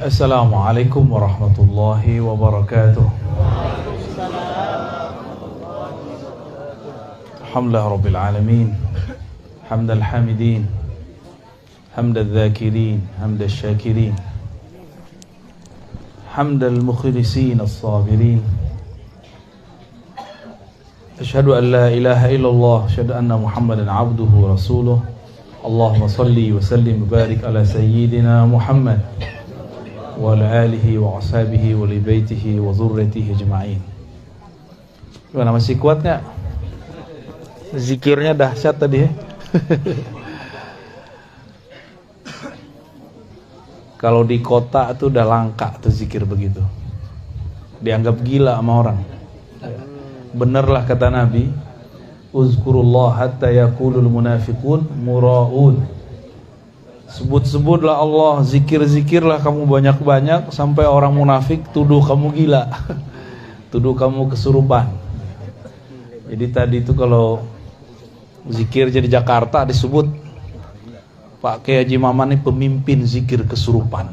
Assalamualaikum warahmatullahi wabarakatuh. Alhamdulillah rabbil alamin. Hamdal hamidin, hamdal dhakirin, hamdal syakirin, hamdal mukhlisin as-sabirin. Asyhadu an la ilaha illallah, asyhadu anna Muhammadan abduhu wa rasuluh. Allahumma salli wa sallim wa barik ala sayyidina Muhammad wa ala alihi wa ashabihi wa li baitihi wa dzurriyyatihi ajma'in. Gimana, masih kuat enggak? Zikirnya dahsyat tadi ya. Kalau di kota tuh udah langka tuh zikir begitu. Dianggap gila sama orang. Benerlah kata Nabi, uzkurullah hatta yaqulul munafiqun mura'un. Sebut-sebutlah Allah, zikir-zikirlah kamu banyak-banyak sampai orang munafik tuduh kamu gila. Tuduh kamu kesurupan. Jadi tadi itu kalau zikir jadi Jakarta disebut Pak Kiai Haji Maman ini pemimpin zikir kesurupan.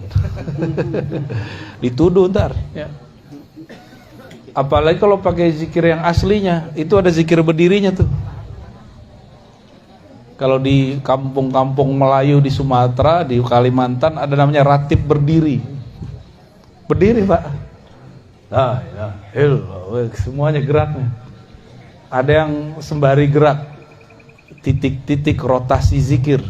Dituduh ntar ya. Apalagi kalau pakai zikir yang aslinya, itu ada zikir berdirinya tuh. Kalau di kampung-kampung Melayu di Sumatera, di Kalimantan ada namanya ratib berdiri. Berdiri, Pak. Semuanya geraknya. Ada yang sembari gerak, titik-titik rotasi zikir.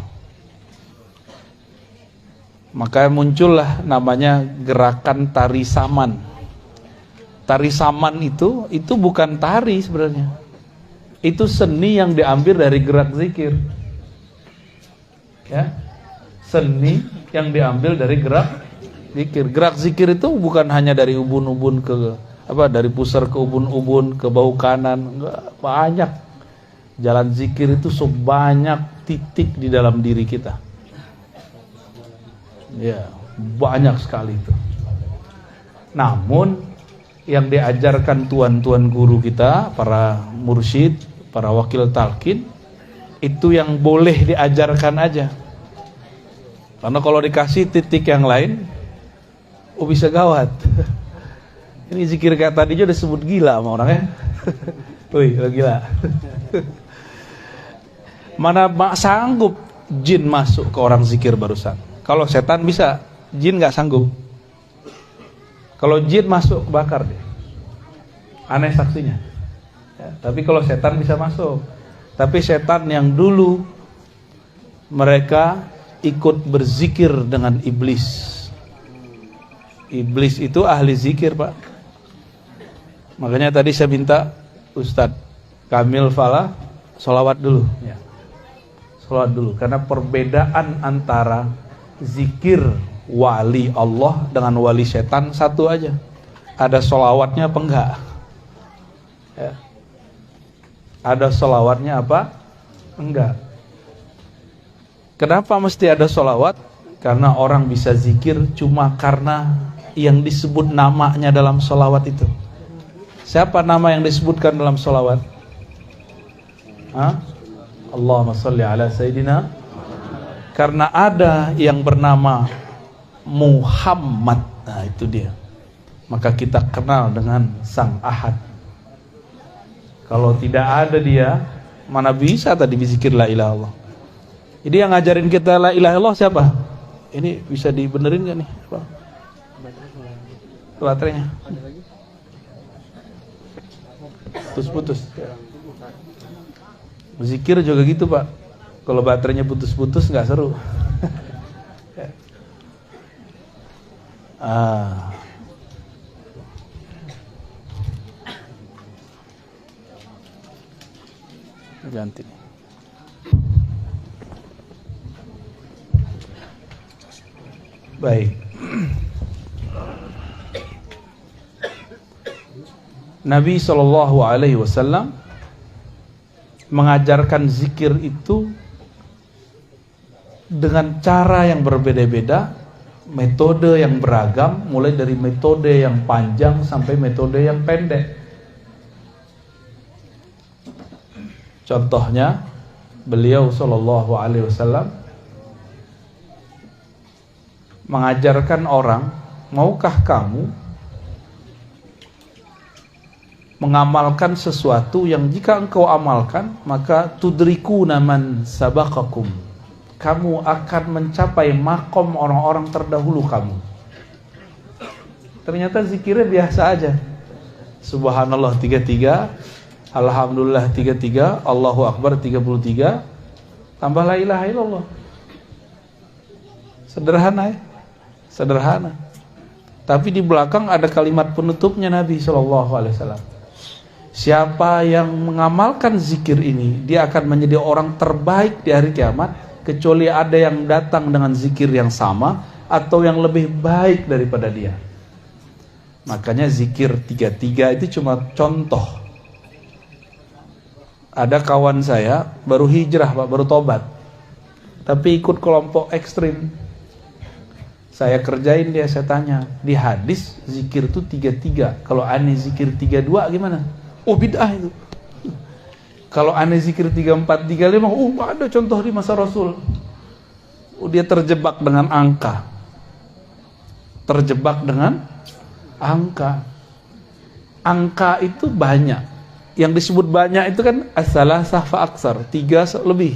Maka muncullah namanya gerakan tari saman. Tari saman itu bukan tari sebenarnya. Itu seni yang diambil dari gerak zikir. Ya. Seni yang diambil dari gerak zikir. Gerak zikir itu bukan hanya dari ubun-ubun ke dari pusar ke ubun-ubun ke bau kanan, enggak, banyak. Jalan zikir itu sebanyak titik di dalam diri kita. Ya, banyak sekali itu. Namun yang diajarkan tuan-tuan guru kita, para mursyid, para wakil talqin, itu yang boleh diajarkan aja. Karena kalau dikasih titik yang lain, bisa gawat. Ini zikir kayak tadi aja udah sebut gila sama orangnya. Wih, gila. Mana sanggup jin masuk ke orang zikir barusan. Kalau setan bisa, jin gak sanggup. Kalau jin masuk bakar dia. Aneh saksinya. Ya, tapi kalau setan bisa masuk. Tapi setan yang dulu mereka ikut berzikir dengan iblis. Iblis itu ahli zikir, Pak. Makanya tadi saya minta Ustadz Kamil Fala sholawat dulu. Ya. Sholawat dulu. Karena perbedaan antara zikir wali Allah dengan wali setan satu aja. Ada sholawatnya apa enggak? Ya. Ada sholawatnya apa? Enggak. Kenapa mesti ada sholawat? Karena orang bisa zikir cuma karena yang disebut namanya dalam sholawat itu. Siapa nama yang disebutkan dalam sholawat? Allahumma salli ala Sayyidina. Karena ada yang bernama Muhammad, nah itu dia. Maka kita kenal dengan Sang Ahad. Kalau tidak ada dia, mana bisa tadi berzikir la ilaha illallah. Jadi yang ngajarin kita la ilaha illallah siapa? Ini bisa dibenerin gak nih? Baterainya putus-putus. Zikir juga gitu, Pak. Kalau baterainya putus-putus nggak seru. Ganti. Baik. Nabi SAW mengajarkan zikir itu dengan cara yang berbeda-beda, metode yang beragam, mulai dari metode yang panjang sampai metode yang pendek. Contohnya, beliau SAW mengajarkan orang maukah kamu mengamalkan sesuatu yang jika engkau amalkan, maka tudriku naman sabaqakum, kamu akan mencapai makom orang-orang terdahulu kamu. Ternyata zikirnya biasa aja. Subhanallah 33, Alhamdulillah 33, Allahu Akbar 33, tambah la ilaha illallah. Sederhana ya? Sederhana. Tapi di belakang ada kalimat penutupnya Nabi SAW. Siapa yang mengamalkan zikir ini, dia akan menjadi orang terbaik di hari kiamat, kecuali ada yang datang dengan zikir yang sama atau yang lebih baik daripada dia. Makanya zikir 33 itu cuma contoh. Ada kawan saya baru hijrah Pak, baru tobat, tapi ikut kelompok ekstrim. Saya kerjain dia, saya tanya, di hadis zikir itu 33, kalau aneh zikir 32 gimana? Oh bid'ah itu. Kalau aneh zikir 34, 35, ada contoh di masa Rasul. Dia terjebak dengan angka. Terjebak dengan angka. Angka itu banyak. Yang disebut banyak itu kan as-salasah fa aksar, 3 lebih.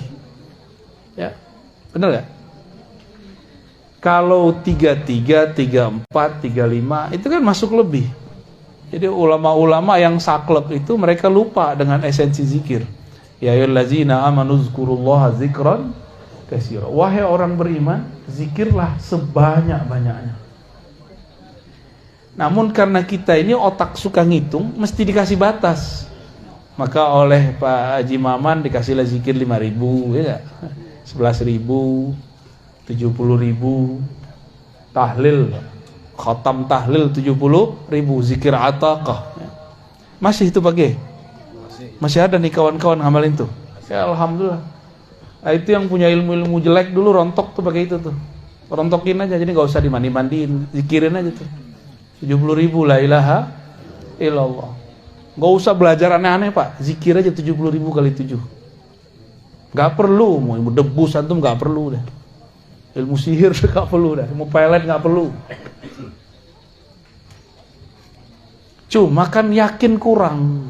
Ya. Benar enggak? Kalau 33, 34, 35 itu kan masuk lebih. Jadi ulama-ulama yang saklek itu mereka lupa dengan esensi zikir. Ya ayyuhallazina amanu dzkurullaha dzikran katsira. Wahai orang beriman, zikirlah sebanyak-banyaknya. Namun karena kita ini otak suka ngitung, mesti dikasih batas. Maka oleh Pak Haji Maman dikasihlah zikir 5.000, ya enggak? 11.000, 70.000, tahlil, khatam tahlil 70.000, zikir ataqah. Masih itu pakai? Masih ada nih kawan-kawan ngamalin tuh. Ya alhamdulillah. Nah, itu yang punya ilmu-ilmu jelek dulu rontok tuh pakai itu tuh. Rontokin aja, jadi nggak usah dimandi-mandiin, zikirin aja tuh. 70.000 la ilaha illallah. Nggak usah belajar aneh-aneh Pak, zikir aja 70.000 kali 7. Nggak perlu, mau ilmu debus antum nggak perlu deh. Ilmu sihir nggak perlu dah, ilmu pelet nggak perlu. Cuma kan yakin kurang.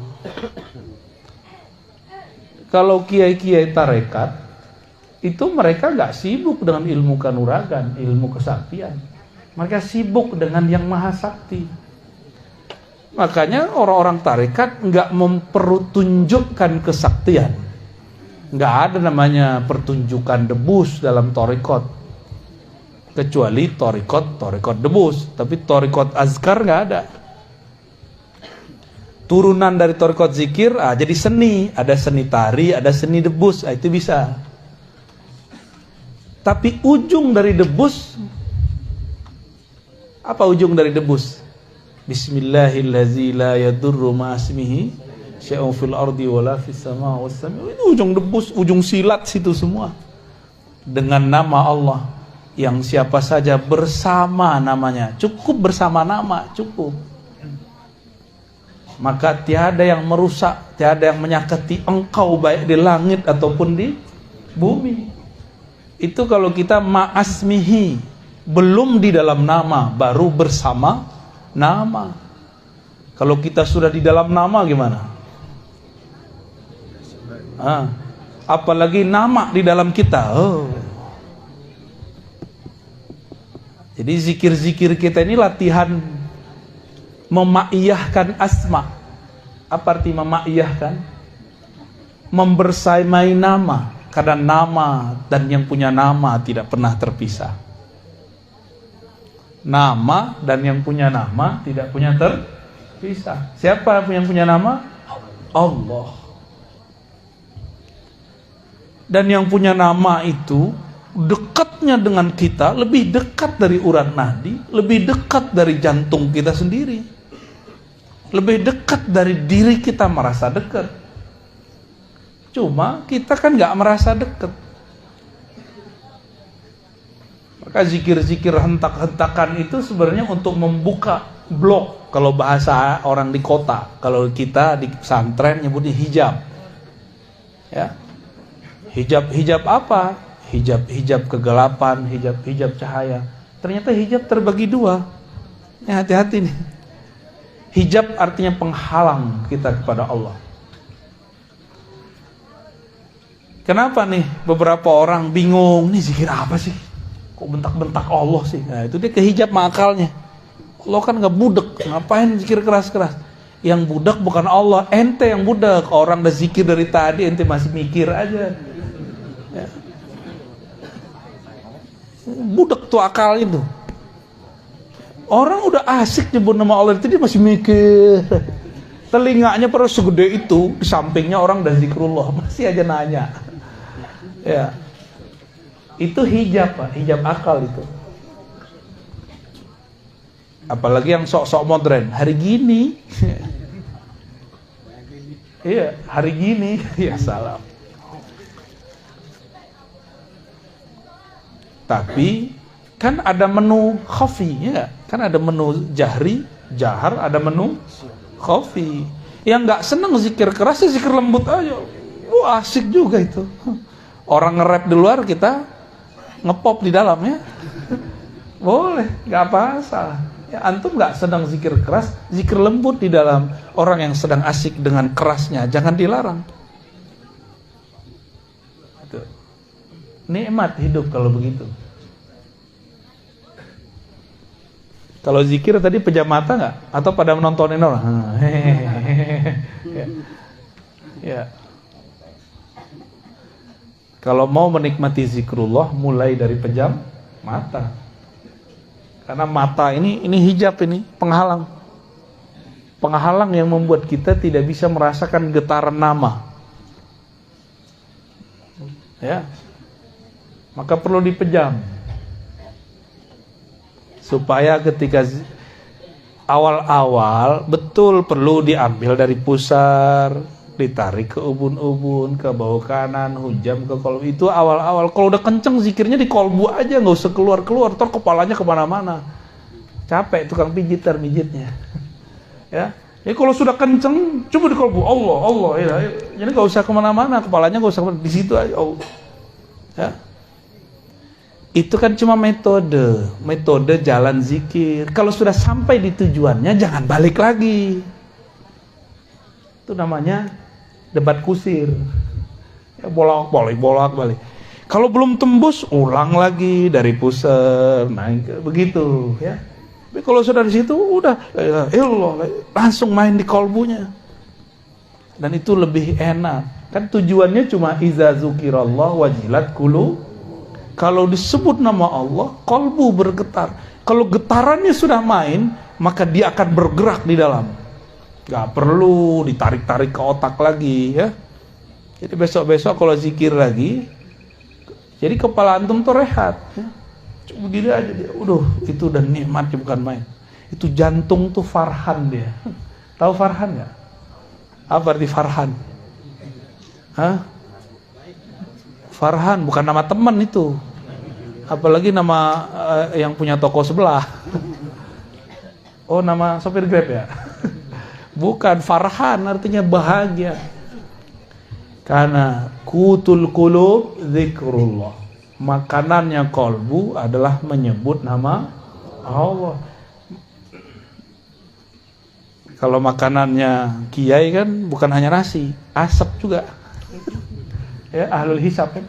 Kalau kiai-kiai tarekat itu mereka nggak sibuk dengan ilmu kanuragan, ilmu kesaktian. Mereka sibuk dengan yang maha sakti. Makanya orang-orang tarekat nggak mempertunjukkan kesaktian. Nggak ada namanya pertunjukan debus dalam tarekat. Kecuali torikot debus, tapi torikot azkar nggak ada. Turunan dari torikot zikir, jadi seni, ada seni tari, ada seni debus, itu bisa. Tapi ujung dari debus, apa ujung dari debus? Bismillahillazi la yadurru ma'asmihi syai'un fil ardi wala fis sama was sami. Itu ujung debus, ujung silat situ semua. Dengan nama Allah yang siapa saja bersama namanya, cukup bersama nama, cukup. Maka tiada yang merusak, tiada yang menyakiti engkau baik di langit ataupun di bumi. Itu kalau kita ma'asmihi, belum di dalam nama, baru bersama nama. Kalau kita sudah di dalam nama gimana? Apalagi nama di dalam kita. Jadi zikir-zikir kita ini latihan memaiyahkan asma. Apa arti memaiyahkan? Membersamai nama. Karena nama dan yang punya nama tidak pernah terpisah. Nama dan yang punya nama tidak punya terpisah. Siapa yang punya nama? Allah. Dan yang punya nama itu dekatnya dengan kita, lebih dekat dari urat nadi, lebih dekat dari jantung kita sendiri, lebih dekat dari diri kita merasa dekat. Cuma kita kan gak merasa dekat. Maka zikir-zikir hentak-hentakan itu sebenarnya untuk membuka blok. Kalau bahasa orang di kota, kalau kita di pesantren nyebutnya hijab. Ya. Hijab apa? Hijab kegelapan, hijab cahaya. Ternyata hijab terbagi dua. Ya, hati-hati nih. Hijab artinya penghalang kita kepada Allah. Kenapa nih beberapa orang bingung, nih zikir apa sih? Kok bentak-bentak Allah sih? Nah, itu dia kehijab akalnya. Allah kan gak budek, ngapain zikir keras-keras? Yang budak bukan Allah, ente yang budak. Orang udah zikir dari tadi, ente masih mikir aja. Ya. Budak tuh akal itu. Orang udah asik nyebut nama Allah itu dia masih mikir. Telinganya pada segede itu, di sampingnya orang udah zikrullah, masih aja nanya. Ya. Itu hijab, Pak, hijab akal itu. Apalagi yang sok-sok modern, hari gini. Iya, hari gini. Ya salam. Tapi kan ada menu khafi, ya, kan ada menu jahri, jahar, ada menu khafi. Yang nggak seneng zikir keras, ya zikir lembut aja. Wah, asik juga itu. Orang nge-rap di luar, kita ngepop di dalam, ya. Boleh, nggak apa-apa. Ya, antum nggak sedang zikir keras, zikir lembut di dalam. Orang yang sedang asik dengan kerasnya, jangan dilarang. Itu. Nikmat hidup kalau begitu. Kalau zikir tadi pejam mata nggak? Atau pada menontonin orang? Ya. Ya. Kalau mau menikmati zikrullah, mulai dari pejam mata. Karena mata ini hijab, ini penghalang. Penghalang yang membuat kita tidak bisa merasakan getaran nama. Ya. Maka perlu dipejam. Supaya ketika awal-awal betul perlu diambil dari pusar, ditarik ke ubun-ubun, ke bawah kanan, hujam ke kolbu. Itu awal-awal. Kalau udah kenceng zikirnya di kolbu aja, nggak usah keluar-keluar, ntar kepalanya kemana-mana. Capek tukang pijit mijitnya. Ya. Jadi kalau sudah kenceng, coba di kolbu. Allah, ya. Jadi nggak usah kemana-mana, kepalanya nggak usah di situ aja. Allah. Ya. Itu kan cuma metode jalan zikir. Kalau sudah sampai di tujuannya, jangan balik lagi. Itu namanya debat kusir. Ya, bolak-balik. Kalau belum tembus, ulang lagi dari pusar, naik ke begitu, ya. Tapi kalau sudah di situ, udah langsung main di kolbunya. Dan itu lebih enak. Kan tujuannya cuma iza zukirallah wajilat qulub. Kalau disebut nama Allah, kolbu bergetar. Kalau getarannya sudah main, maka dia akan bergerak di dalam. Gak perlu ditarik-tarik ke otak lagi, ya. Jadi besok-besok kalau zikir lagi, jadi kepala antum tuh rehat, ya. Cuma begini aja dia. Itu udah nikmatnya bukan main. Itu jantung tuh Farhan dia. Tahu Farhan gak? Apa arti Farhan? Hah? Farhan bukan nama teman itu. Apalagi nama yang punya toko sebelah. Oh, nama sopir Grab ya? Bukan, Farhan artinya bahagia. Karena kutul qulub zikrullah. Makanannya kolbu adalah menyebut nama Allah. Kalau makanannya kiai kan bukan hanya nasi, asap juga. Ya, ahlul hisab kan.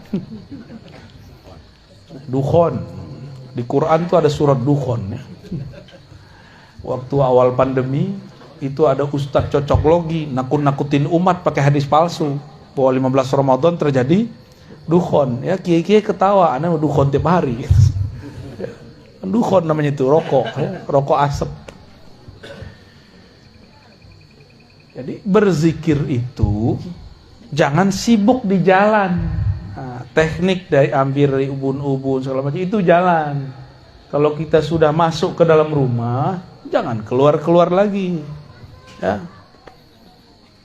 Dukhon. Di Quran tuh ada surat Dukhon, ya. Waktu awal pandemi itu ada ustadz cocok logi nakut-nakutin umat pakai hadis palsu bahwa 15 Ramadan terjadi dukhon, ya. Kiai-kiai ketawa, ana dukhon tiap hari. Dukhon namanya itu, rokok, ya. Rokok asap. Jadi berzikir itu jangan sibuk di jalan. Nah, teknik dari ambil dari ubun-ubun segala macam itu jalan. Kalau kita sudah masuk ke dalam rumah, jangan keluar-keluar lagi. Ya.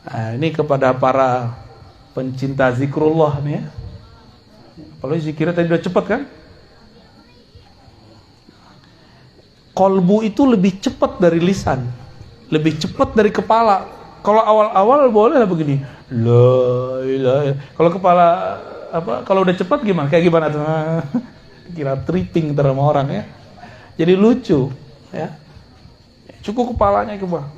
Nah, ini kepada para pencinta zikrullah nih, ya. Kalau zikirnya tadi udah cepat kan? Kolbu itu lebih cepat dari lisan, lebih cepat dari kepala. Kalau awal-awal boleh lah begini. La ilaha. Kalau kepala kalau udah cepat gimana? Kayak gimana tuh? Kira tripping sama orang, ya. Jadi lucu, ya. cukup kepalanya ke bawah.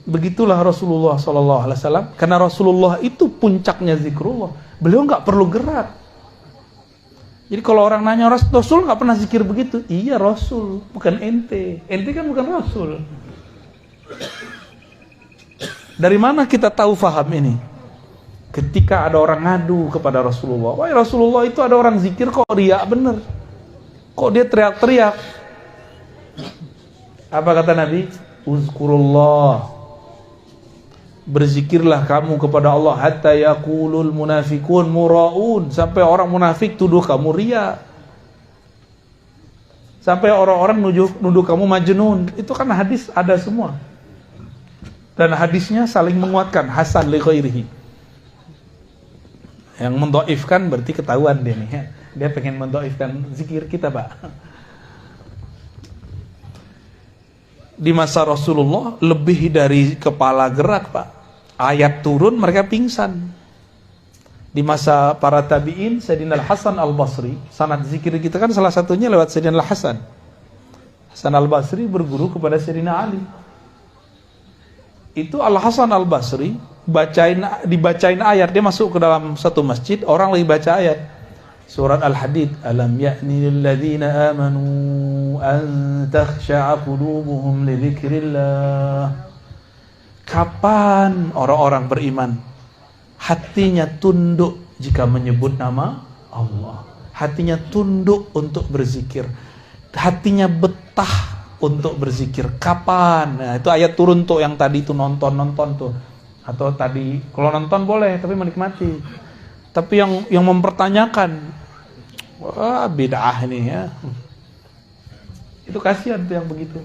Begitulah Rasulullah SAW. Karena Rasulullah itu puncaknya zikrullah. Beliau nggak perlu gerak. Jadi kalau orang nanya, Rasul nggak pernah zikir begitu. Iya Rasul, bukan ente. Ente kan bukan Rasul. Dari mana kita tahu faham ini? Ketika ada orang ngadu kepada Rasulullah. Wah Rasulullah itu ada orang zikir kok riak bener. Kok dia teriak-teriak? Apa kata Nabi? Uzkurullah. Berzikirlah kamu kepada Allah hatta yaqulul munafiqun muraun, sampai orang munafik tuduh kamu riya, sampai orang-orang nuduh kamu majnun. Itu kan hadis ada semua, dan hadisnya saling menguatkan, hasan li ghairihi. Yang mendhaifkan berarti ketahuan dia nih ya. Dia pengen mendhaifkan zikir kita, Pak. Di masa Rasulullah lebih dari kepala gerak, Pak. Ayat turun mereka pingsan. Di masa para tabi'in, Sayyidina Al-Hasan Al-Basri, sanad zikir kita kan salah satunya lewat Sayyidina Al-Hasan. Hasan Al-Basri berguru kepada Sayyidina Ali. Itu Al-Hasan Al-Basri dibacain ayat, dia masuk ke dalam satu masjid, orang lagi baca ayat surat Al-Hadid, alam ya'ni lilladzina amanu an takhsha'a qulubuhum li dzikrillah. Kapan orang-orang beriman hatinya tunduk jika menyebut nama Allah, hatinya tunduk untuk berzikir, hatinya betah untuk berzikir? Kapan? Nah, itu ayat turun tuh, yang tadi itu nonton tuh, atau tadi kalau nonton boleh tapi menikmati, tapi yang mempertanyakan, wah bid'ah ini ya, itu kasihan tuh yang begitu,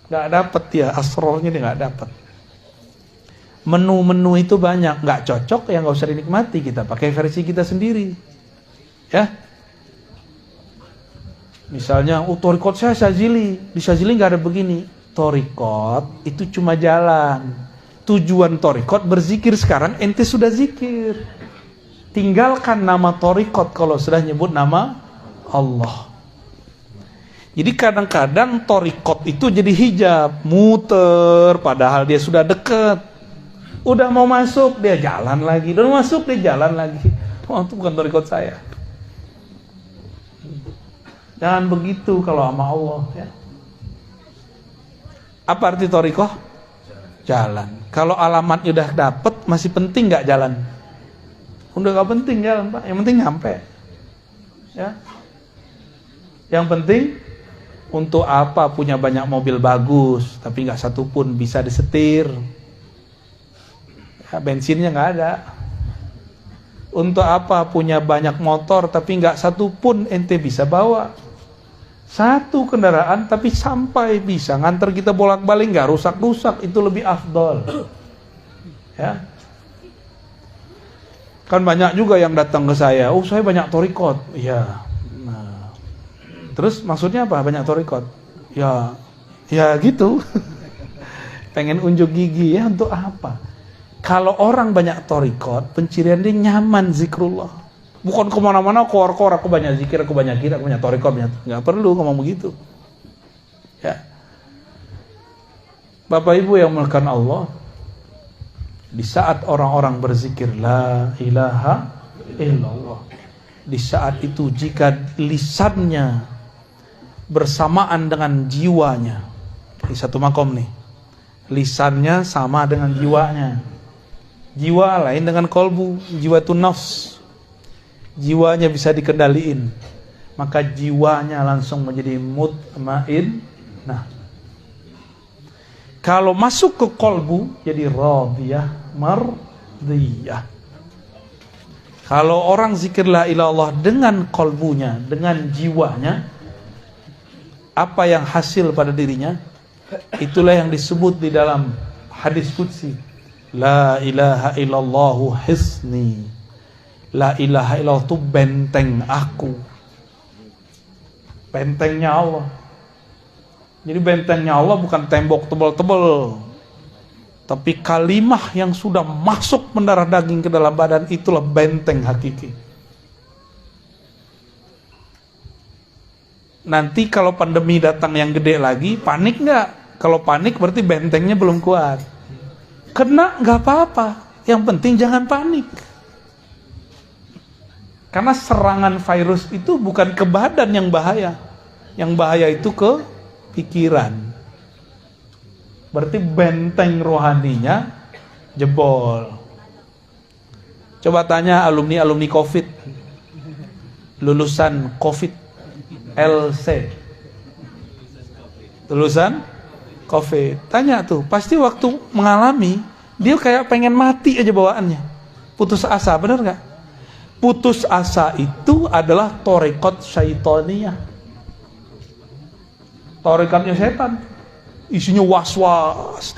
nggak dapet ya asrornya, dia nggak dapet. Menu-menu itu banyak, nggak cocok ya nggak usah dinikmati, kita pakai versi kita sendiri ya. Misalnya torikot saya Syazili, di Syazili nggak ada begini. Torikot itu cuma jalan, tujuan torikot berzikir. Sekarang ente sudah zikir, tinggalkan nama torikot kalau sudah nyebut nama Allah. Jadi kadang-kadang torikot itu jadi hijab, muter padahal dia sudah dekat. Udah mau masuk dia jalan lagi, udah masuk dia jalan lagi. Oh, itu bukan torikot saya. Jangan begitu kalau sama Allah ya. Apa arti torikoh? Jalan. Kalau alamatnya udah dapet, masih penting nggak jalan? Udah nggak penting jalan, Pak. Yang penting nyampe. Ya. Yang penting, untuk apa punya banyak mobil bagus tapi nggak satu pun bisa disetir? Ya, bensinnya nggak ada. Untuk apa punya banyak motor tapi nggak satu pun ente bisa bawa? Satu kendaraan tapi sampai bisa nganter kita bolak-balik, nggak rusak-rusak, itu lebih afdol. Ya. Kan banyak juga yang datang ke saya, oh saya banyak torikot. Iya. Nah, terus maksudnya apa banyak torikot? Ya gitu. Pengen unjuk gigi ya, untuk apa? Kalau orang banyak torikot, pencirian dia nyaman zikrullah. Bukan kemana-mana kor-kor, aku banyak zikir, aku banyak kira, aku banyak torikot, nggak perlu ngomong begitu. Ya. Bapak Ibu yang melakukan Allah, di saat orang-orang berzikir la ilaha illallah, di saat itu jika lisannya bersamaan dengan jiwanya, di satu makom nih, lisannya sama dengan jiwanya. Jiwa lain dengan kolbu, jiwa itu nafs. Jiwanya bisa dikendaliin, maka jiwanya langsung menjadi mutmain. Nah, kalau masuk ke kolbu jadi radiyah, mardiyah. Kalau orang zikir la ilaha illallah dengan kolbunya, dengan jiwanya, apa yang hasil pada dirinya, itulah yang disebut di dalam hadis qudsi, la ilaha illallahu hisni. La ilaha illallah itu benteng aku, bentengnya Allah. Jadi bentengnya Allah bukan tembok tebal-tebal, tapi kalimah yang sudah masuk mendarah daging ke dalam badan, itulah benteng hakiki. Nanti kalau pandemi datang yang gede lagi, panik nggak? Kalau panik berarti bentengnya belum kuat. Kena nggak apa-apa, yang penting jangan panik. Karena serangan virus itu bukan ke badan yang bahaya. Yang bahaya itu ke pikiran. Berarti benteng rohaninya jebol. Coba tanya alumni COVID, lulusan COVID, LC, lulusan COVID. Tanya tuh, pasti waktu mengalami, dia kayak pengen mati aja bawaannya. Putus asa, bener gak? Putus asa itu adalah torekot syaitoniyah. Torekatnya setan. Isinya was-was.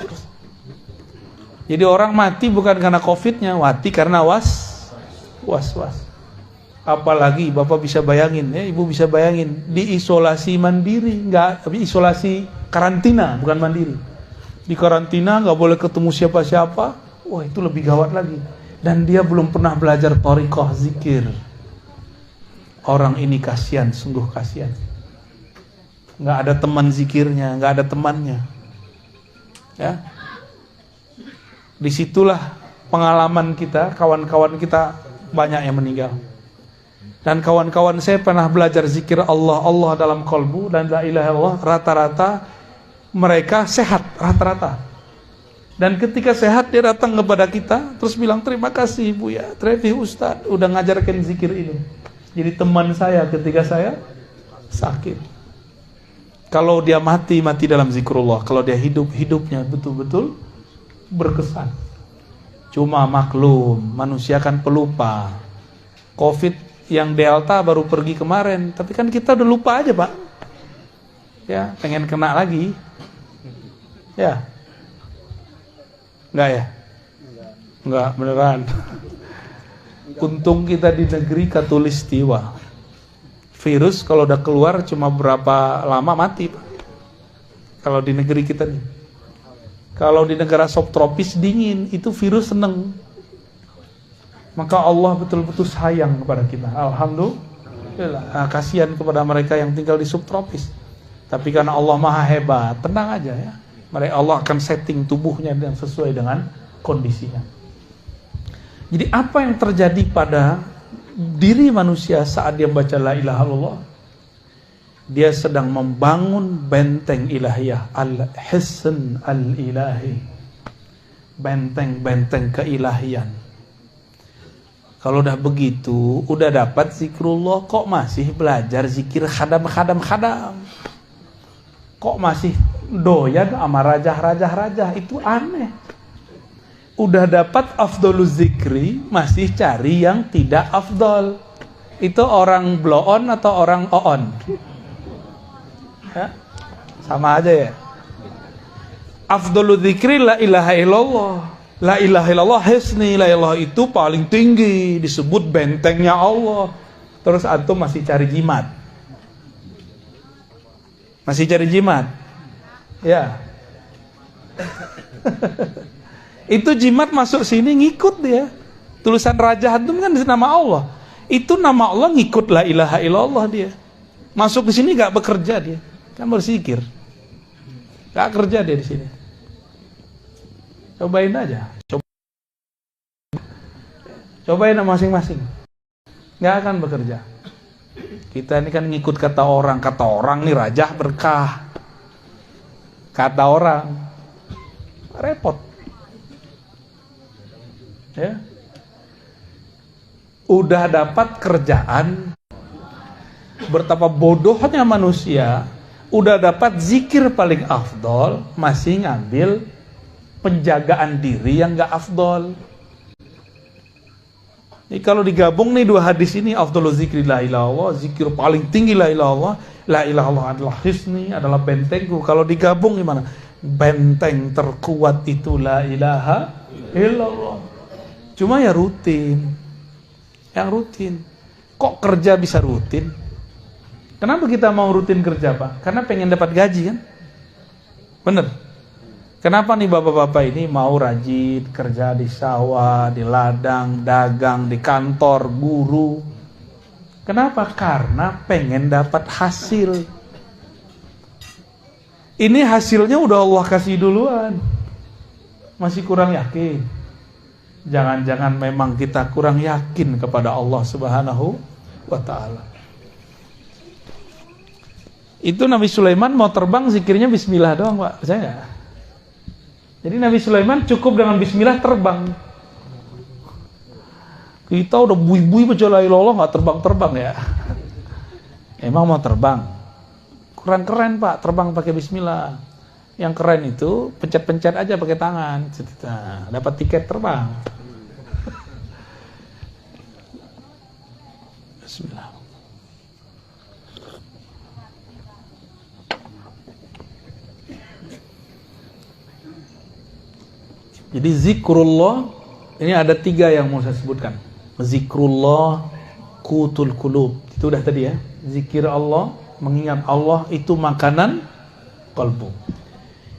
Jadi orang mati bukan karena COVID-nya, mati karena was-was. Apalagi Bapak bisa bayangin, ya, Ibu bisa bayangin, di isolasi mandiri, enggak, tapi isolasi karantina, bukan mandiri. Di karantina nggak boleh ketemu siapa-siapa. Wah, itu lebih gawat lagi. Dan dia belum pernah belajar thariqah zikir. Orang ini kasihan, sungguh kasihan. Nggak ada teman zikirnya, nggak ada temannya. Ya, disitulah pengalaman kita, kawan-kawan kita banyak yang meninggal. Dan kawan-kawan saya pernah belajar zikir Allah dalam kalbu dan la ilaha illallah, rata-rata mereka sehat, rata-rata. Dan ketika sehat dia datang kepada kita terus bilang, terima kasih Bu ya, Trevi Ustaz udah ngajarkan zikir ini. Jadi teman saya ketika saya sakit. Kalau dia mati dalam zikrullah. Kalau dia hidupnya betul-betul berkesan. Cuma maklum, manusia kan pelupa. COVID yang Delta baru pergi kemarin, tapi kan kita udah lupa aja Pak. Ya, pengen kena lagi. Ya. Enggak ya? Enggak, beneran. Untung kita di negeri Katulistiwa. Virus kalau udah keluar cuma berapa lama mati Pak. Kalau di negeri kita nih. Kalau di negara subtropis dingin, itu virus seneng. Maka Allah betul-betul sayang kepada kita. Alhamdulillah. Nah, kasihan kepada mereka yang tinggal di subtropis. Tapi karena Allah maha hebat, tenang aja ya. Mereka Allah akan setting tubuhnya dan sesuai dengan kondisinya. Jadi apa yang terjadi pada diri manusia saat dia membaca la ilaha illallah? Dia sedang membangun benteng ilahiyah, al-hisn al-ilahi. Benteng-benteng keilahian. Kalau udah begitu, udah dapat zikrullah, kok masih belajar zikir khadam. Kok masih doyan sama rajah-rajah, itu aneh. Udah dapat afdoluz zikri, masih cari yang tidak afdol. Itu orang bloon atau orang oon? Ya, sama aja ya. Afdoluz zikri la ilaha illallah. La ilaha illallah hisni, la ilaha itu paling tinggi, disebut bentengnya Allah. Terus antum masih cari jimat. Masih cari jimat. Ya. Itu jimat masuk sini ngikut dia. Tulisan raja antum kan nama Allah. Itu nama Allah ngikut la ilaha illallah dia. Masuk ke sini gak bekerja dia. Kan berzikir. Gak kerja dia di sini. Cobain aja. Cobain masing-masing. Gak akan bekerja. Kita ini kan ngikut kata orang nih rajah berkah. Kata orang repot. Ya. Udah dapat kerjaan, betapa bodohnya manusia, udah dapat zikir paling afdol, masih ngambil penjagaan diri yang gak afdol. Jadi kalau digabung nih dua hadis ini, afdolul zikri la ilaha illallah, zikir paling tinggi la ilaha illallah, la ilaha illallah adalah hisni, adalah bentengku. Kalau digabung gimana? Benteng terkuat itu la ilaha illallah. Cuma ya rutin. Yang rutin. Kok kerja bisa rutin? Kenapa kita mau rutin kerja Pak? Karena pengen dapat gaji kan? Bener? Kenapa nih bapak-bapak ini mau rajin kerja di sawah, di ladang, dagang, di kantor, guru? Kenapa? Karena pengen dapat hasil. Ini hasilnya udah Allah kasih duluan. Masih kurang yakin? Jangan-jangan memang kita kurang yakin kepada Allah Subhanahu wa ta'ala. Itu Nabi Sulaiman mau terbang zikirnya bismillah doang, Pak. Percaya nggak? Jadi Nabi Sulaiman cukup dengan bismillah terbang. Kita udah bui-bui baca la ilaha illallah nggak terbang-terbang ya. Emang mau terbang? Kurang keren, Pak, terbang pakai bismillah. Yang keren itu pencet-pencet aja pakai tangan. Nah, dapat tiket terbang. Bismillah. Jadi zikrullah ini ada 3 yang mau saya sebutkan. Zikrullah qutul qulub. Itu udah tadi ya. Zikir Allah, mengingat Allah itu makanan kalbu.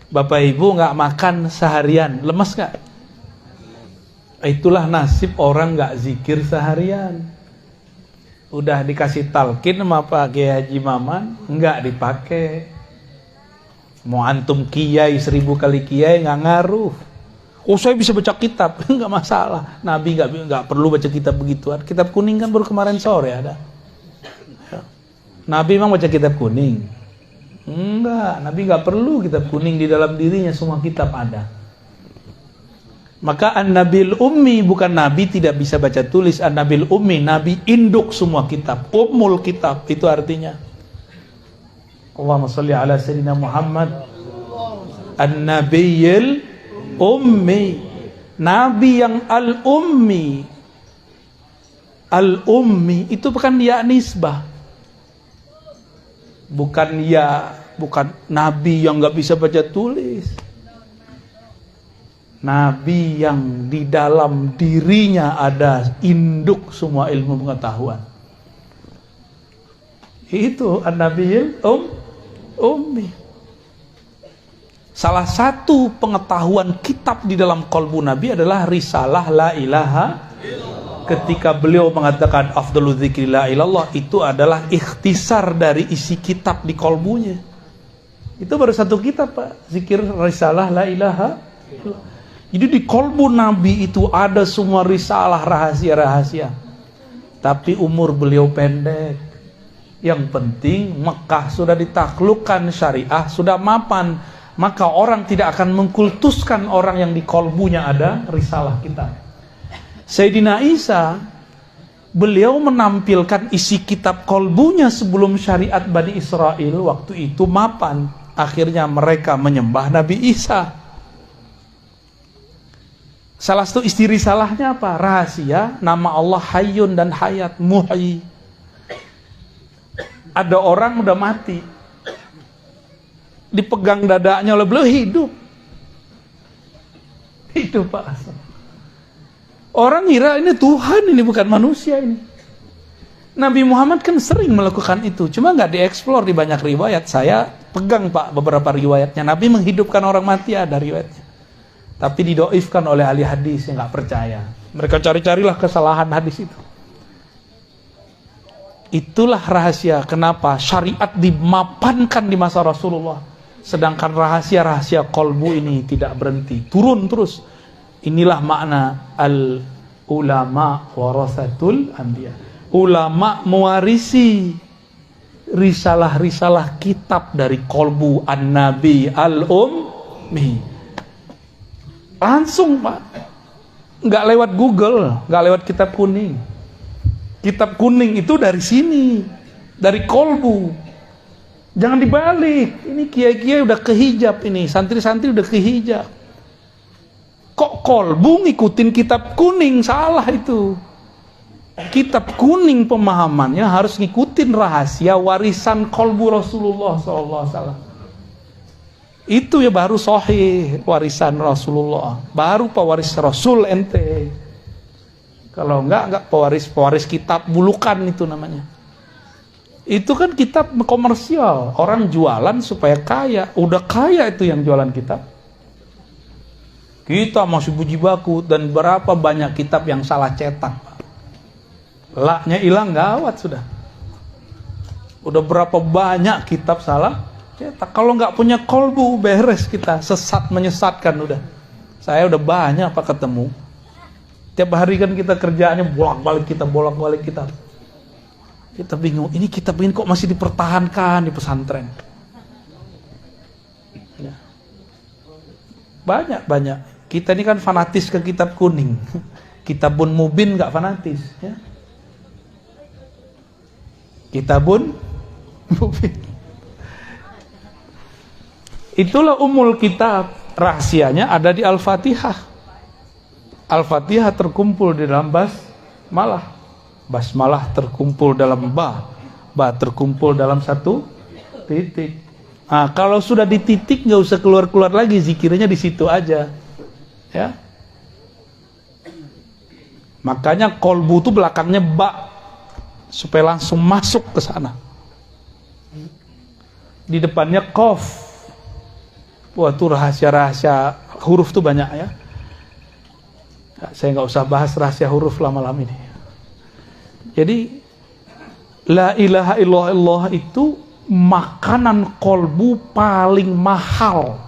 Bapak Ibu nggak makan seharian, lemes nggak? Itulah nasib orang nggak zikir seharian. Udah dikasih talqin sama Pak Kiai Haji Maman, nggak dipakai. Mau antum kiai 1000 kali kiai nggak ngaruh. Oh, saya bisa baca kitab, nggak masalah. Nabi nggak perlu baca kitab begituan. Kitab kuning kan baru kemarin sore ada. Nabi memang baca kitab kuning? Enggak, Nabi nggak perlu kitab kuning, di dalam dirinya semua kitab ada. Maka An-Nabil Ummi bukan Nabi tidak bisa baca tulis. An-Nabil Ummi, Nabi induk semua kitab. Ummul kitab, itu artinya. Allahumma sholli ala Sayyidina Muhammad. An-Nabiyil Ummi, Nabi yang Al-Ummi. Al-Ummi itu bukan ya nisbah. Bukan Nabi yang nggak bisa baca tulis. Nabi yang di dalam dirinya ada induk semua ilmu pengetahuan. Itu An-Nabiyil Ummi. Salah satu pengetahuan kitab di dalam qalbu Nabi adalah risalah la ilaha. Ketika beliau mengatakan afdalu dzikri la ilallah, itu adalah ikhtisar dari isi kitab di qalbunya. Itu baru satu kitab, Pak, zikir risalah la ilaha. Jadi di qalbu Nabi itu ada semua risalah, rahasia-rahasia. Tapi umur beliau pendek. Yang penting Mekah sudah ditaklukkan, syariah sudah mapan. Maka orang tidak akan mengkultuskan orang yang di kolbunya ada risalah kita. Sayyidina Isa, beliau menampilkan isi kitab kolbunya sebelum syariat Bani Israel waktu itu mapan. Akhirnya mereka menyembah Nabi Isa. Salah satu isi risalahnya apa? Rahasia, nama Allah Hayyun dan Hayat, Muhyi. Ada orang udah mati, dipegang dadanya oleh beliau, hidup. Hidup, Pak. Orang kira ini Tuhan, ini bukan manusia ini. Nabi Muhammad kan sering melakukan itu, cuma nggak dieksplor di banyak riwayat. Saya pegang, Pak, beberapa riwayatnya. Nabi menghidupkan orang mati, ada riwayatnya. Tapi didoifkan oleh ahli hadis yang nggak percaya. Mereka cari-carilah kesalahan hadis itu. Itulah rahasia kenapa syariat dimapankan di masa Rasulullah. Sedangkan rahasia-rahasia kolbu ini tidak berhenti, turun terus. Inilah makna al-ulama warasatul anbiya. Ulama mewarisi risalah-risalah kitab dari kolbu an-nabi al-ummi. Langsung, Pak. Nggak lewat Google, nggak lewat kitab kuning. Kitab kuning itu dari sini, dari kolbu. Jangan dibalik. Ini kiai-kiai udah kehijab ini, santri-santri udah kehijab. Kok kolbu ngikutin kitab kuning? Salah itu. Kitab kuning pemahamannya harus ngikutin rahasia warisan kolbu Rasulullah SAW. Itu ya baru sahih warisan Rasulullah. Baru pewaris Rasul ente. Kalau enggak pewaris kitab bulukan itu namanya. Itu kan kitab komersial, orang jualan supaya kaya. Udah kaya itu yang jualan kitab. Kita masih puji baku, dan berapa banyak kitab yang salah cetak, Pak. Laknya hilang, gawat sudah. Udah berapa banyak kitab salah Cetak. Kalau nggak punya kolbu, beres kita, sesat menyesatkan udah. Saya udah banyak pak ketemu. Tiap hari kan kita kerjaannya bolak-balik kita. Kita bingung, ini kita bingung kok masih dipertahankan di pesantren. Ya. Banyak. Kita ini kan fanatis ke kitab kuning. Kitabun Mubin nggak fanatis. Ya. Kitabun Mubin. Itulah umul kitab, rahasianya ada di Al-Fatihah. Al-Fatihah terkumpul di dalam basmalah. Basmalah terkumpul dalam ba terkumpul dalam satu titik. Nah, kalau sudah di titik nggak usah keluar-keluar lagi, zikirnya di situ aja. Ya. Makanya kolbu itu belakangnya ba supaya langsung masuk ke sana. Di depannya qaf. Wah, itu rahasia-rahasia huruf tuh banyak ya. Saya nggak usah bahas rahasia huruf lama-lama ini. Jadi la ilaha illallah itu makanan kolbu paling mahal.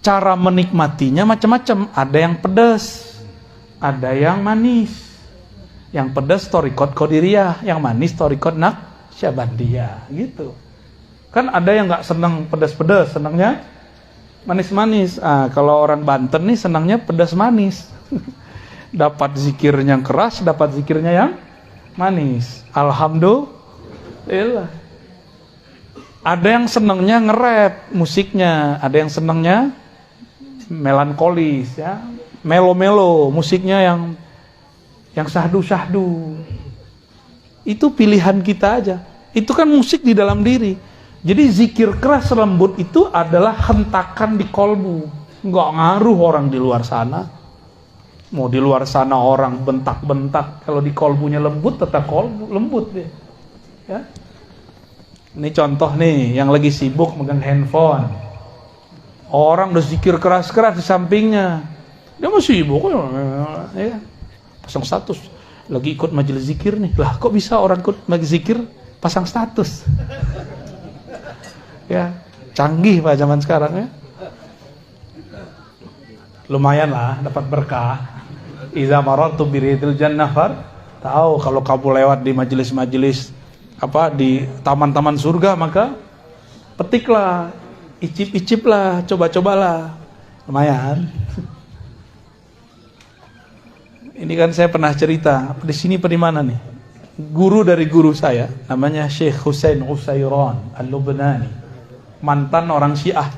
Cara menikmatinya macam-macam. Ada yang pedas, ada yang manis. Yang pedas thariqat qadiriyah, yang manis thariqat naqsyabandiyah, gitu. Kan ada yang nggak senang pedas-pedas, senangnya manis-manis. Kalau orang Banten nih senangnya pedas manis. Dapat zikirnya yang keras, dapat zikirnya yang manis. Alhamdulillah. Ada yang senangnya nge-rap musiknya, ada yang senangnya melankolis ya, melo-melo musiknya yang syahdu-syahdu. Itu pilihan kita aja. Itu kan musik di dalam diri. Jadi zikir keras lembut itu adalah hentakan di kolbu. Nggak ngaruh orang di luar sana. Mau di luar sana orang bentak-bentak, kalau di kolbunya lembut tetap kolbu lembut deh. Ya. Ini contoh nih yang lagi sibuk megang handphone. Orang udah zikir keras-keras di sampingnya. Dia masih sibuk ya. Pasang status. Lagi ikut majelis zikir nih. Lah kok bisa orang ikut majelis zikir pasang status? Ya, canggih pak zaman sekarang ya. Lumayan lah dapat berkah. Iza marartu biridil jannah tahu kalau kamu lewat di majelis-majelis di taman-taman surga, maka petiklah, icip-iciplah, coba-cobalah. Lumayan. Ini kan saya pernah cerita di sini di mana nih? Guru dari guru saya namanya Syekh Husain Usairan Al-Lubnani. Mantan orang Syiah,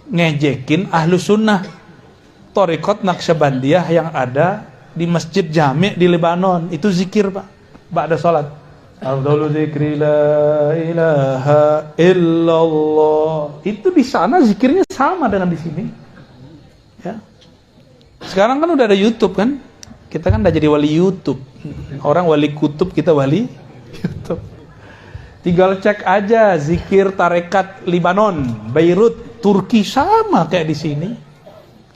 ngejekin ahlu sunnah thariqat Naqsyabandiyah yang ada di Masjid Jami' di Lebanon. Itu zikir pak, ba'da salat. Afdalu dzikri la ilaha illallah. Itu di sana zikirnya sama dengan di sini. Ya. Sekarang kan udah ada YouTube kan? Kita kan udah jadi wali YouTube. Orang wali kutub, kita wali YouTube. Tinggal cek aja zikir tarekat Libanon, Beirut, Turki sama kayak di sini.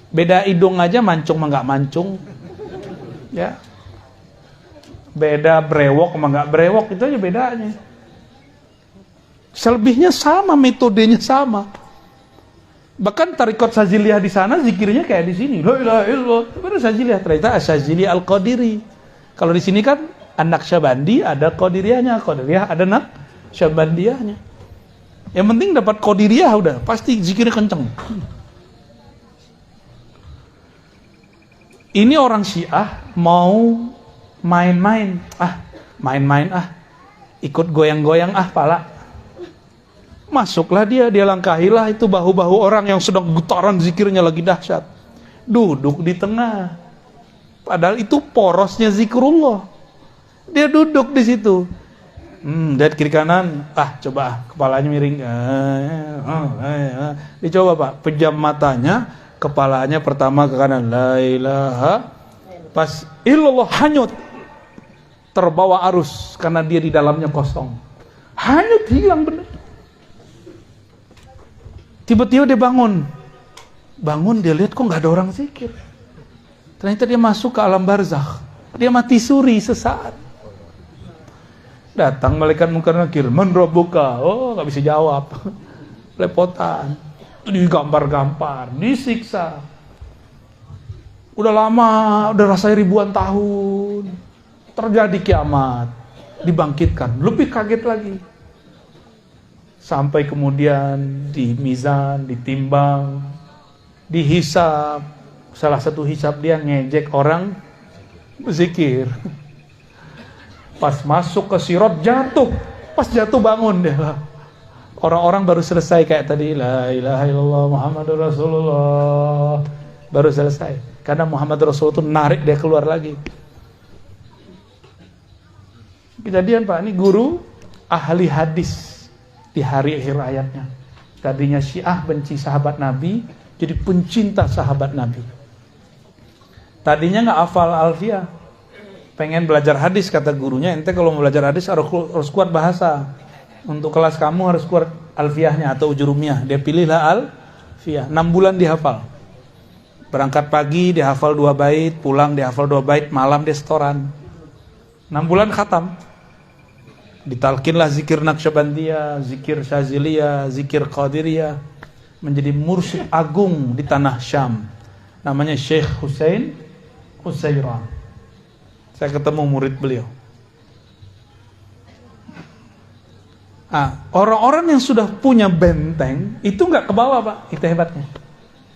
Beda hidung aja, mancung sama nggak mancung. Ya. Beda brewok sama nggak brewok, itu aja bedanya. Selebihnya sama, metodenya sama. Bahkan tarekat Saziliyah di sana zikirnya kayak di sini. La ilaha illallah. Benar Saziliyah, ternyata Sazili Al-Qadiri. Kalau di sini kan An-Naqsyabandi ada Qadiriyahnya, Qadiriyah ada Naqsyabandiyahnya. Yang penting dapat Qadiriyah udah, pasti zikirnya kenceng. Ini orang Syiah mau main-main, ikut goyang-goyang pala. Masuklah dia langkahilah itu bahu-bahu orang yang sedang getaran zikirnya lagi dahsyat. Duduk di tengah. Padahal itu porosnya zikrullah. Dia duduk di situ. Dari kiri kanan, coba kepalanya miring. Dicoba pak, pejam matanya, kepalanya pertama ke kanan. La ilaha, pas illallah hanyut, terbawa arus karena dia di dalamnya kosong. Hanyut, hilang benar. Tiba-tiba dia bangun, dia lihat kok nggak ada orang zikir. Ternyata dia masuk ke alam barzakh. Dia mati suri sesaat. Datang malaikat munkar nakir, man rabbuka? Oh, nggak bisa jawab. Lepotan. Digampar-gampar, disiksa. Udah lama, udah rasanya ribuan tahun. Terjadi kiamat. Dibangkitkan, lebih kaget lagi. Sampai kemudian di mizan, ditimbang, dihisab. Salah satu hisab dia ngejek orang berzikir. Pas masuk ke sirat jatuh. Pas jatuh bangun dia. Orang-orang baru selesai kayak tadi, la ilaha illallah Muhammadur Rasulullah. Baru selesai. Karena Muhammad Rasulullah itu narik dia keluar lagi. Kejadian Pak, ini guru ahli hadis di hari akhir hayatnya. Tadinya Syiah benci sahabat Nabi, jadi pencinta sahabat Nabi. Tadinya nggak hafal Alfiyah, pengen belajar hadis, kata gurunya, ente kalau mau belajar hadis harus kuat bahasa. Untuk kelas kamu harus kuat Alfiyahnya atau Ujurumiyah. Dia pilihlah Alfiyah. 6 bulan dihafal. Berangkat pagi dihafal 2 bait, pulang dihafal 2 bait, malam dia setoran. 6 bulan khatam. Ditalkinlah zikir Naqsyabandiyah, zikir Syaziliyah, zikir Qadiriyah. Menjadi mursyid agung di tanah Syam. Namanya Syekh Husain Utsairan. Saya ketemu murid beliau. Orang-orang yang sudah punya benteng itu nggak ke bawah Pak, itu hebatnya.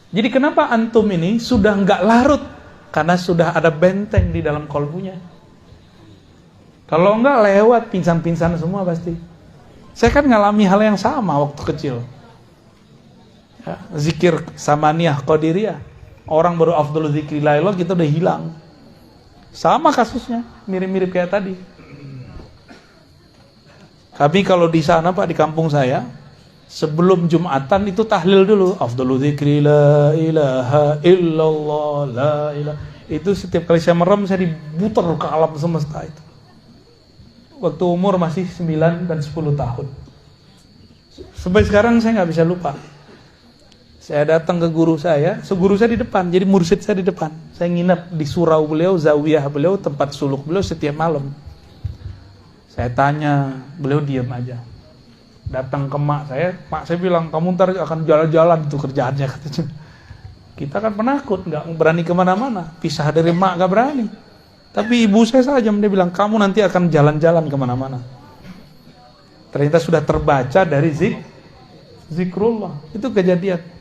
Jadi kenapa antum ini sudah nggak larut? Karena sudah ada benteng di dalam kolbunya. Kalau nggak lewat pingsan-pingsan semua pasti. Saya kan ngalami hal yang sama waktu kecil. Ya, zikir samaniyah qadiriyah. Orang baru afdhalu dzikri la ilaha kita udah hilang. Sama kasusnya, mirip-mirip kayak tadi. Kami kalau di sana Pak, di kampung saya, sebelum Jumatan itu tahlil dulu. Afdhalu dzikri la ilaha illallah la ilaha. Itu setiap kali saya merem saya diputar ke alam semesta itu. Waktu umur masih 9 dan 10 tahun. Sampai sekarang saya nggak bisa lupa. Saya datang ke guru saya di depan, jadi mursyid saya di depan. Saya nginep di surau beliau, zawiyah beliau, tempat suluk beliau setiap malam. Saya tanya, beliau diam aja. Datang ke mak saya bilang, kamu ntar akan jalan-jalan tuh kerjaannya, katanya. Kita kan penakut, nggak berani kemana-mana. Pisah dari mak nggak berani. Tapi ibu saya saja, dia bilang, kamu nanti akan jalan-jalan kemana-mana. Ternyata sudah terbaca dari zikrullah. Itu kejadian.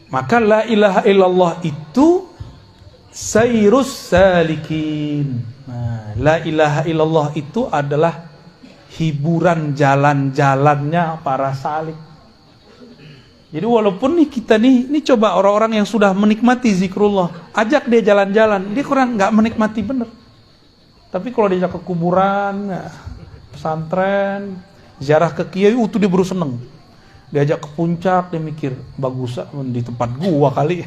Maka la ilaha illallah itu sayrus salikin. Nah, la ilaha illallah itu adalah hiburan jalan-jalannya para salik. Jadi walaupun nih kita nih coba orang-orang yang sudah menikmati zikrullah, ajak dia jalan-jalan, dia kurang nggak menikmati bener. Tapi kalau diajak ke kuburan, pesantren, ziarah ke kiai, itu dia baru seneng. Diajak ke puncak, dia mikir bagus di tempat gua kali.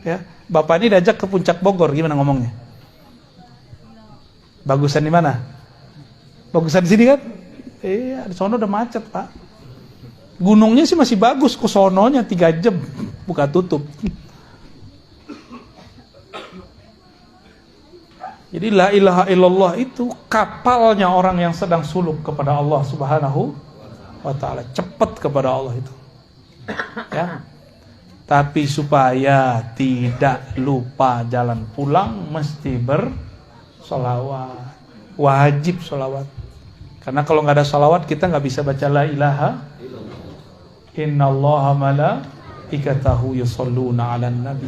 Ya, bapak ini diajak ke puncak Bogor, gimana ngomongnya? Bagusan di mana? Bagusan di sini kan? Iya, di sono udah macet Pak. Gunungnya sih masih bagus, ke sononya 3 jam buka tutup. Jadi la ilaha illallah itu kapalnya orang yang sedang suluk kepada Allah Subhanahu wa ta'ala, cepat kepada Allah itu. Ya. Tapi supaya tidak lupa jalan pulang mesti bersolawat. Wajib solawat. Karena kalau nggak ada solawat kita nggak bisa baca la ilaha. Innallaha malaikatahu yusholluna 'alan nabi.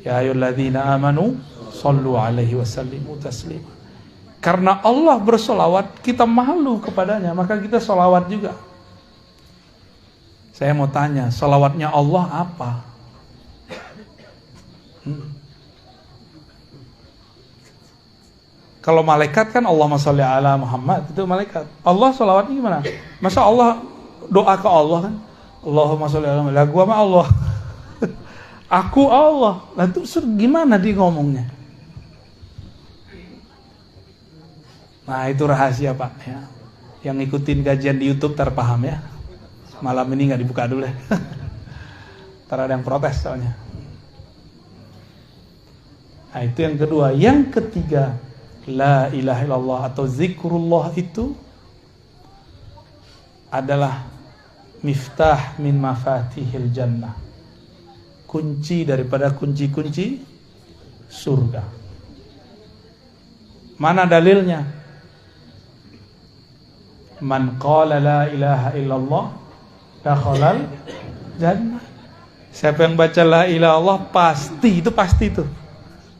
Ya ayyuhalladzina amanu shallu 'alaihi wasallimu taslima. Karena Allah bersolawat, kita malu kepadanya, maka kita solawat juga. Saya mau tanya, solawatnya Allah apa? Kalau malaikat kan Allahumma sholli ala Muhammad, itu malaikat. Allah sholawatnya gimana? Masa Allah doa ke Allah kan? Allahumma sholli ala Muhammad. Lah gua mah Allah. Aku Allah. Lah itu gimana dia ngomongnya? Nah itu rahasia Pak ya. Yang ngikutin kajian di YouTube terpaham ya. Malam ini nggak dibuka dulu ya. Ntar ada yang protes soalnya. Nah, itu yang kedua. Yang ketiga, la ilaha illallah atau zikrullah itu adalah miftah min mafatihil jannah. Kunci daripada kunci-kunci surga. Mana dalilnya? Man qala la ilaha illallah dakhalal jannah. Siapa yang baca la ilaha illallah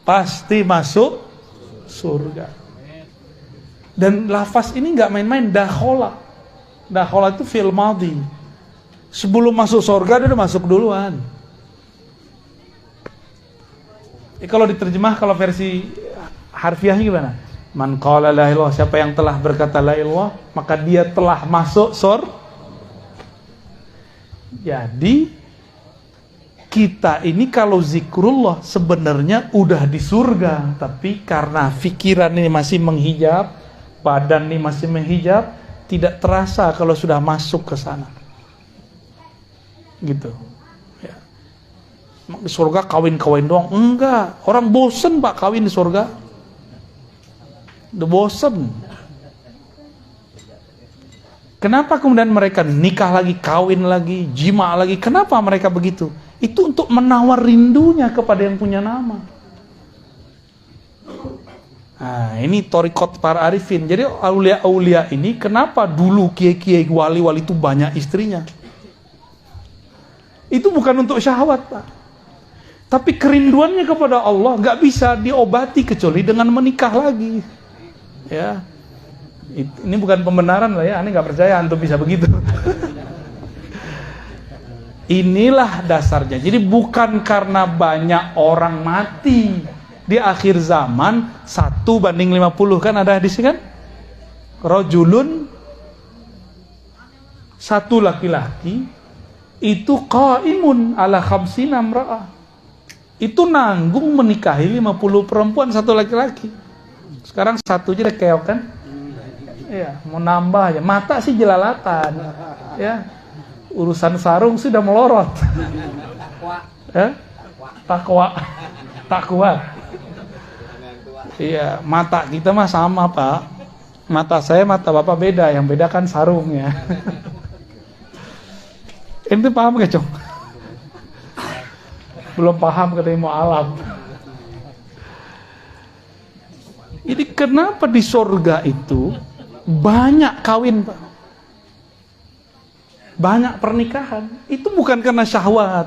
pasti masuk surga. Dan lafaz ini enggak main-main, dakhala. Dakhala itu fi'il madhi. Sebelum masuk surga dia udah masuk duluan. Kalau diterjemah, kalau versi harfiahnya gimana? Man qala la ilaha illallah, siapa yang telah berkata la ilaha, maka dia telah masuk surga. Jadi kita ini kalau zikrullah sebenarnya udah di surga, tapi karena pikiran ini masih menghijab, badan ini masih menghijab, tidak terasa kalau sudah masuk ke sana. Gitu. Ya. Di surga kawin-kawin doang? Enggak. Orang bosen Pak kawin di surga. Udah bosen. Kenapa kemudian mereka nikah lagi, kawin lagi, jima lagi? Kenapa mereka begitu? Itu untuk menawar rindunya kepada yang punya nama. Nah, ini thariqat para arifin. Jadi aulia-aulia ini kenapa dulu kiai-kiai wali-wali itu banyak istrinya? Itu bukan untuk syahwat, Pak. Tapi kerinduannya kepada Allah gak bisa diobati kecuali dengan menikah lagi. Ya. Ini bukan pembenaran lah ya, aneh gak percaya antum bisa begitu. Inilah dasarnya. Jadi bukan karena banyak orang mati di akhir zaman 1:50 kan ada hadis kan? Rajulun, satu laki-laki itu qaimun ala khamsina imra'ah. Itu nanggung menikahi 50 perempuan satu laki-laki. Sekarang satu aja udah keok kan? Iya, mau nambah ya. Mata sih jelalatan. Ya. Urusan sarung sudah melorot. Takwa. Iya, mata kita mah sama, Pak. Mata saya, mata Bapak beda. Yang beda kan sarungnya. Ente paham gak, Cong? Belum paham katanya mau alam. Jadi kenapa di surga itu banyak kawin, Pak? Banyak pernikahan. Itu bukan karena syahwat.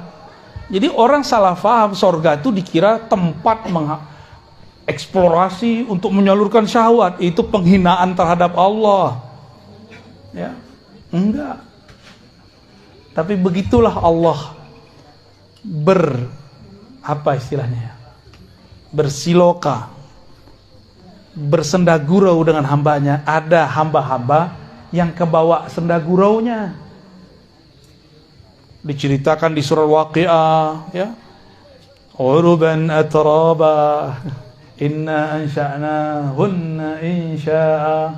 Jadi orang salah paham surga itu dikira tempat eksplorasi untuk menyalurkan syahwat. Itu penghinaan terhadap Allah. Ya, enggak. Tapi begitulah Allah bersiloka, bersendagurau dengan hambanya. Ada hamba-hamba yang kebawa sendaguraunya. Diceritakan di surah Waqiah, ya. Uruban atraba, inna ansha'nahunna insya'a,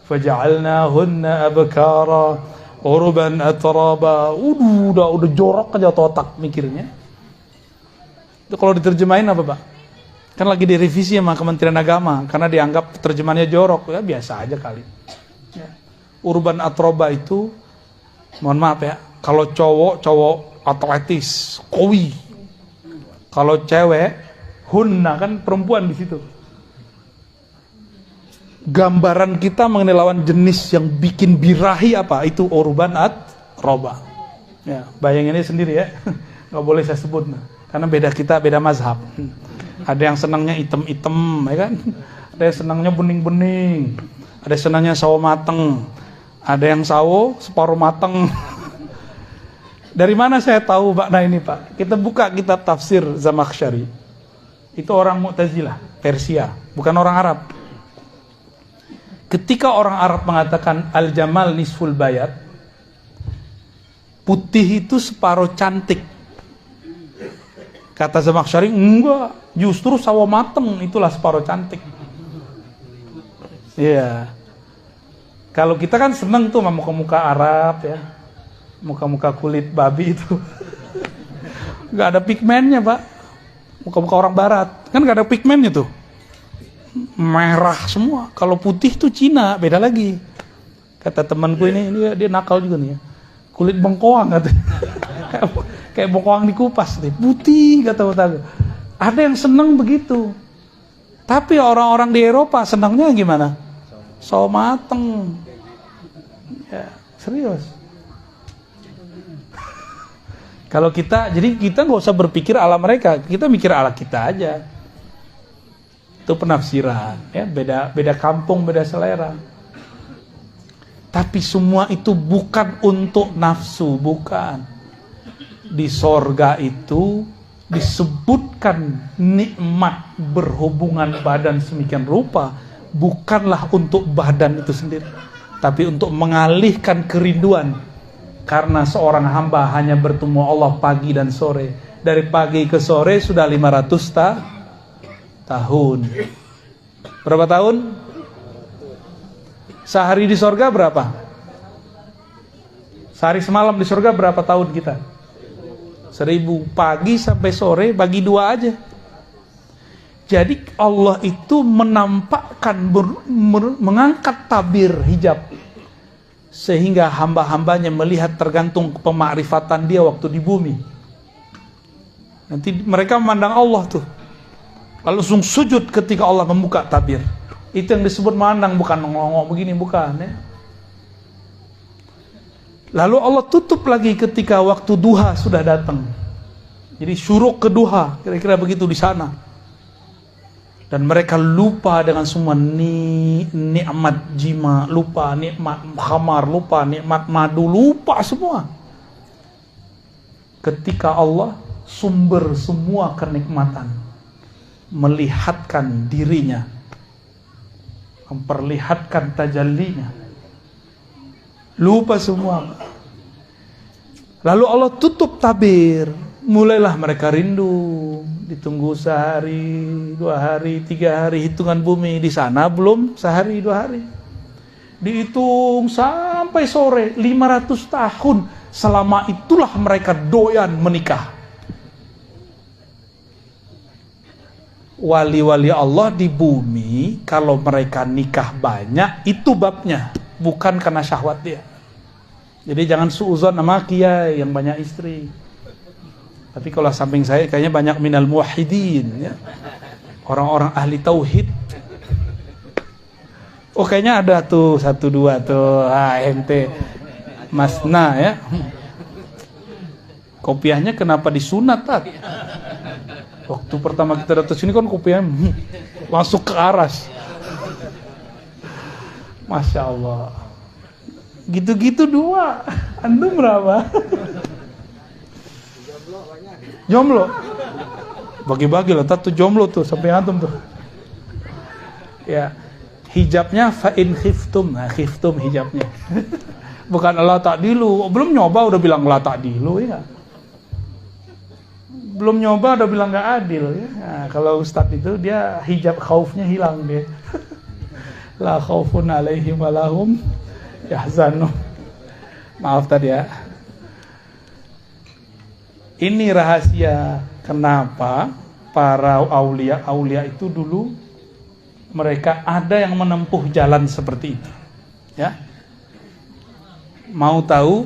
faja'alnahunna abkara, uruban atraba. Udah jorok aja otak mikirnya. Itu kalau diterjemahin apa, Pak? Kan lagi direvisi sama Kementerian Agama karena dianggap terjemahannya jorok. Ya biasa aja kali. Ya. Urban atroba itu, mohon maaf ya, kalau cowok atletis, kowi. Kalau cewek, hunna, kan perempuan di situ. Gambaran kita mengenai lawan jenis yang bikin birahi apa? Itu urban atroba. Ya, bayanginnya sendiri ya. Nggak boleh saya sebut, karena beda kita, beda mazhab. Ada yang senangnya item-item, ya kan? Ada yang senangnya bening-bening. Ada yang senangnya sawo mateng. Ada yang sawo separuh mateng. Dari mana saya tahu makna ini, Pak? Kita buka kitab tafsir Zamakhsyari. Itu orang Mu'tazilah, Persia, bukan orang Arab. Ketika orang Arab mengatakan al-jamal nisful bayat, putih itu separuh cantik. Kata Zamakhsyari, enggak, justru sawo mateng itulah separuh cantik. Iya. Kalau kita kan seneng tuh sama muka-muka Arab ya. Muka-muka kulit babi itu. Enggak ada pigmennya, Pak. Muka-muka orang barat. Kan gak ada pigmennya tuh. Merah semua. Kalau putih tuh Cina, beda lagi. Kata temanku ini dia nakal juga nih ya. Kulit bengkoang katanya. Kayak bengkoang dikupas nih. Putih kata-kata. Ada yang seneng begitu. Tapi orang-orang di Eropa senangnya gimana? Sawo mateng. Ya, serius. Kalau kita, jadi kita nggak usah berpikir ala mereka, kita mikir ala kita aja. Itu penafsiran, ya beda kampung, beda selera. Tapi semua itu bukan untuk nafsu, bukan. Di sorga itu disebutkan nikmat berhubungan badan semikian rupa, bukanlah untuk badan itu sendiri, tapi untuk mengalihkan kerinduan. Karena seorang hamba hanya bertemu Allah pagi dan sore. Dari pagi ke sore sudah 500 tahun. Berapa tahun? Sehari di sorga berapa? Sehari semalam di sorga berapa tahun kita? 1000. Pagi sampai sore bagi 2 aja. Jadi Allah itu menampakkan, mengangkat tabir hijab, sehingga hamba-hambanya melihat tergantung pemakrifatan dia waktu di bumi. Nanti mereka memandang Allah tuh, langsung sujud ketika Allah membuka tabir. Itu yang disebut memandang, bukan ngongok begini, bukan ya. Lalu Allah tutup lagi ketika waktu duha sudah datang. Jadi syuruk ke duha, kira-kira begitu di sana. Dan mereka lupa dengan semua nikmat jima, lupa nikmat khamar, lupa nikmat madu, lupa semua. Ketika Allah sumber semua kenikmatan melihatkan dirinya, memperlihatkan tajallinya, lupa semua. Lalu Allah tutup tabir, mulailah mereka rindu. Ditunggu sehari, 2 hari, 3 hari, hitungan bumi. Di sana belum sehari, 2 hari. Dihitung sampai sore, 500 tahun. Selama itulah mereka doyan menikah. Wali-wali Allah di bumi, kalau mereka nikah banyak, itu babnya. Bukan karena syahwat dia. Jadi jangan suuzon sama kiai yang banyak istri. Tapi kalau samping saya kayaknya banyak minal muwahhidin ya. Orang-orang ahli tauhid. Oh kayaknya ada tuh 1, 2 tuh. Ente Masna ya. Kopiahnya kenapa disunat Tat? Waktu pertama kita datang sini kan kopiah masuk ke aras. Masya Allah. Gitu-gitu 2. Antum berapa? Jomblo. Bagi-bagi lah, tuh jomblo tuh sampai antum tuh. Ya, hijabnya fa in khiftum. Nah, khiftum hijabnya. Bukan la ta'dilu. Belum nyoba udah bilang la ta'dilu ya. Belum nyoba udah bilang enggak adil ya. Nah, kalau ustadz itu dia hijab khaufnya hilang dia. La khaufun alaihim wa lahum yahzanun. Maaf tadi ya. Ini rahasia kenapa para aulia itu dulu mereka ada yang menempuh jalan seperti itu. Ya. Mau tahu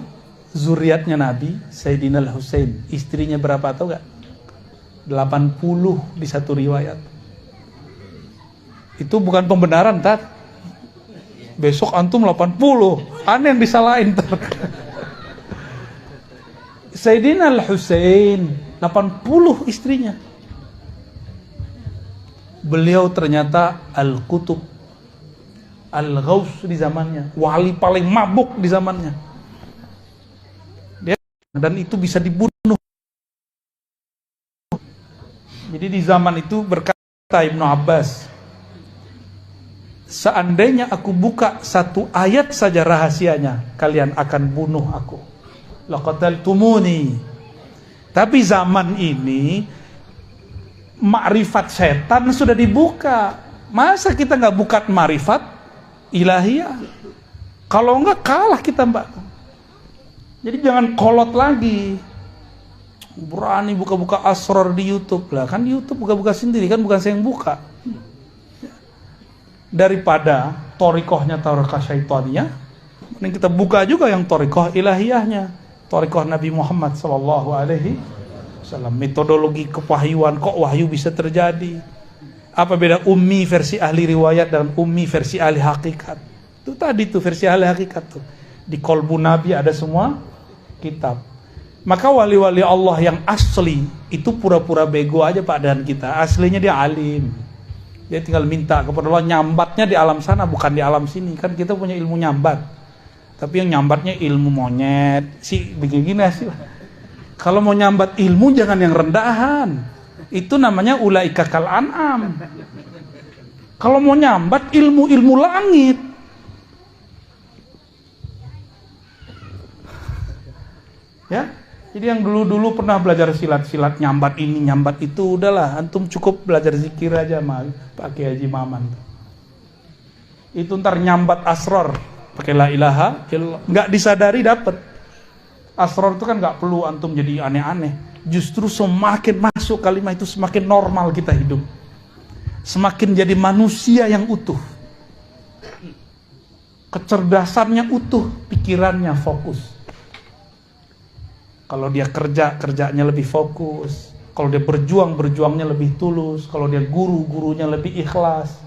zuriatnya Nabi Sayyidina Al-Husain, istrinya berapa tahu enggak? 80 di satu riwayat. Itu bukan pembenaran, Tat. Besok antum 80. Aneh yang disalahin, Tat. Sayyidina Al-Husain 80 istrinya. Beliau ternyata Al-Qutub, Al-Ghaus di zamannya, wali paling mabuk di zamannya. Dan itu bisa dibunuh. Jadi di zaman itu berkata Ibnu Abbas, seandainya aku buka 1 ayat saja rahasianya, kalian akan bunuh aku. Laqataltumuni. Tapi zaman ini makrifat setan sudah dibuka. Masa kita nggak buka makrifat ilahiyah? Kalau enggak kalah kita, Mbak. Jadi jangan kolot lagi. Berani buka-buka asrar di YouTube lah. Kan di YouTube buka-buka sendiri, kan bukan saya yang buka. Daripada torikohnya torikoh syaitaniyah, mending kita buka juga yang torikoh ilahiyahnya, torikoh Nabi Muhammad SAW. Metodologi kewahyuan, kok wahyu bisa terjadi. Apa beda ummi versi ahli riwayat dan ummi versi ahli hakikat? Itu tadi tuh versi ahli hakikat tuh. Di kolbu Nabi ada semua kitab. Maka wali-wali Allah yang asli itu pura-pura bego aja Pak dengan kita. Aslinya dia alim. Dia tinggal minta kepada Allah, nyambatnya di alam sana bukan di alam sini. Kan kita punya ilmu nyambat. Tapi yang nyambatnya ilmu monyet. Begini sih. Kalau mau nyambat ilmu jangan yang rendahan. Itu namanya ulaika kal an'am. Kalau mau nyambat ilmu langit. Ya. Jadi yang dulu-dulu pernah belajar silat-silat, nyambat ini, nyambat itu, udahlah, antum cukup belajar zikir aja mah, pakai Haji Maman. Itu ntar nyambat asror, pakai la ilaha illallah, nggak disadari dapat. Asror itu kan nggak perlu antum jadi aneh-aneh. Justru semakin masuk kalimat itu semakin normal kita hidup, semakin jadi manusia yang utuh, kecerdasannya utuh, pikirannya fokus. Kalau dia kerjanya lebih fokus. Kalau dia berjuangnya lebih tulus. Kalau dia gurunya lebih ikhlas.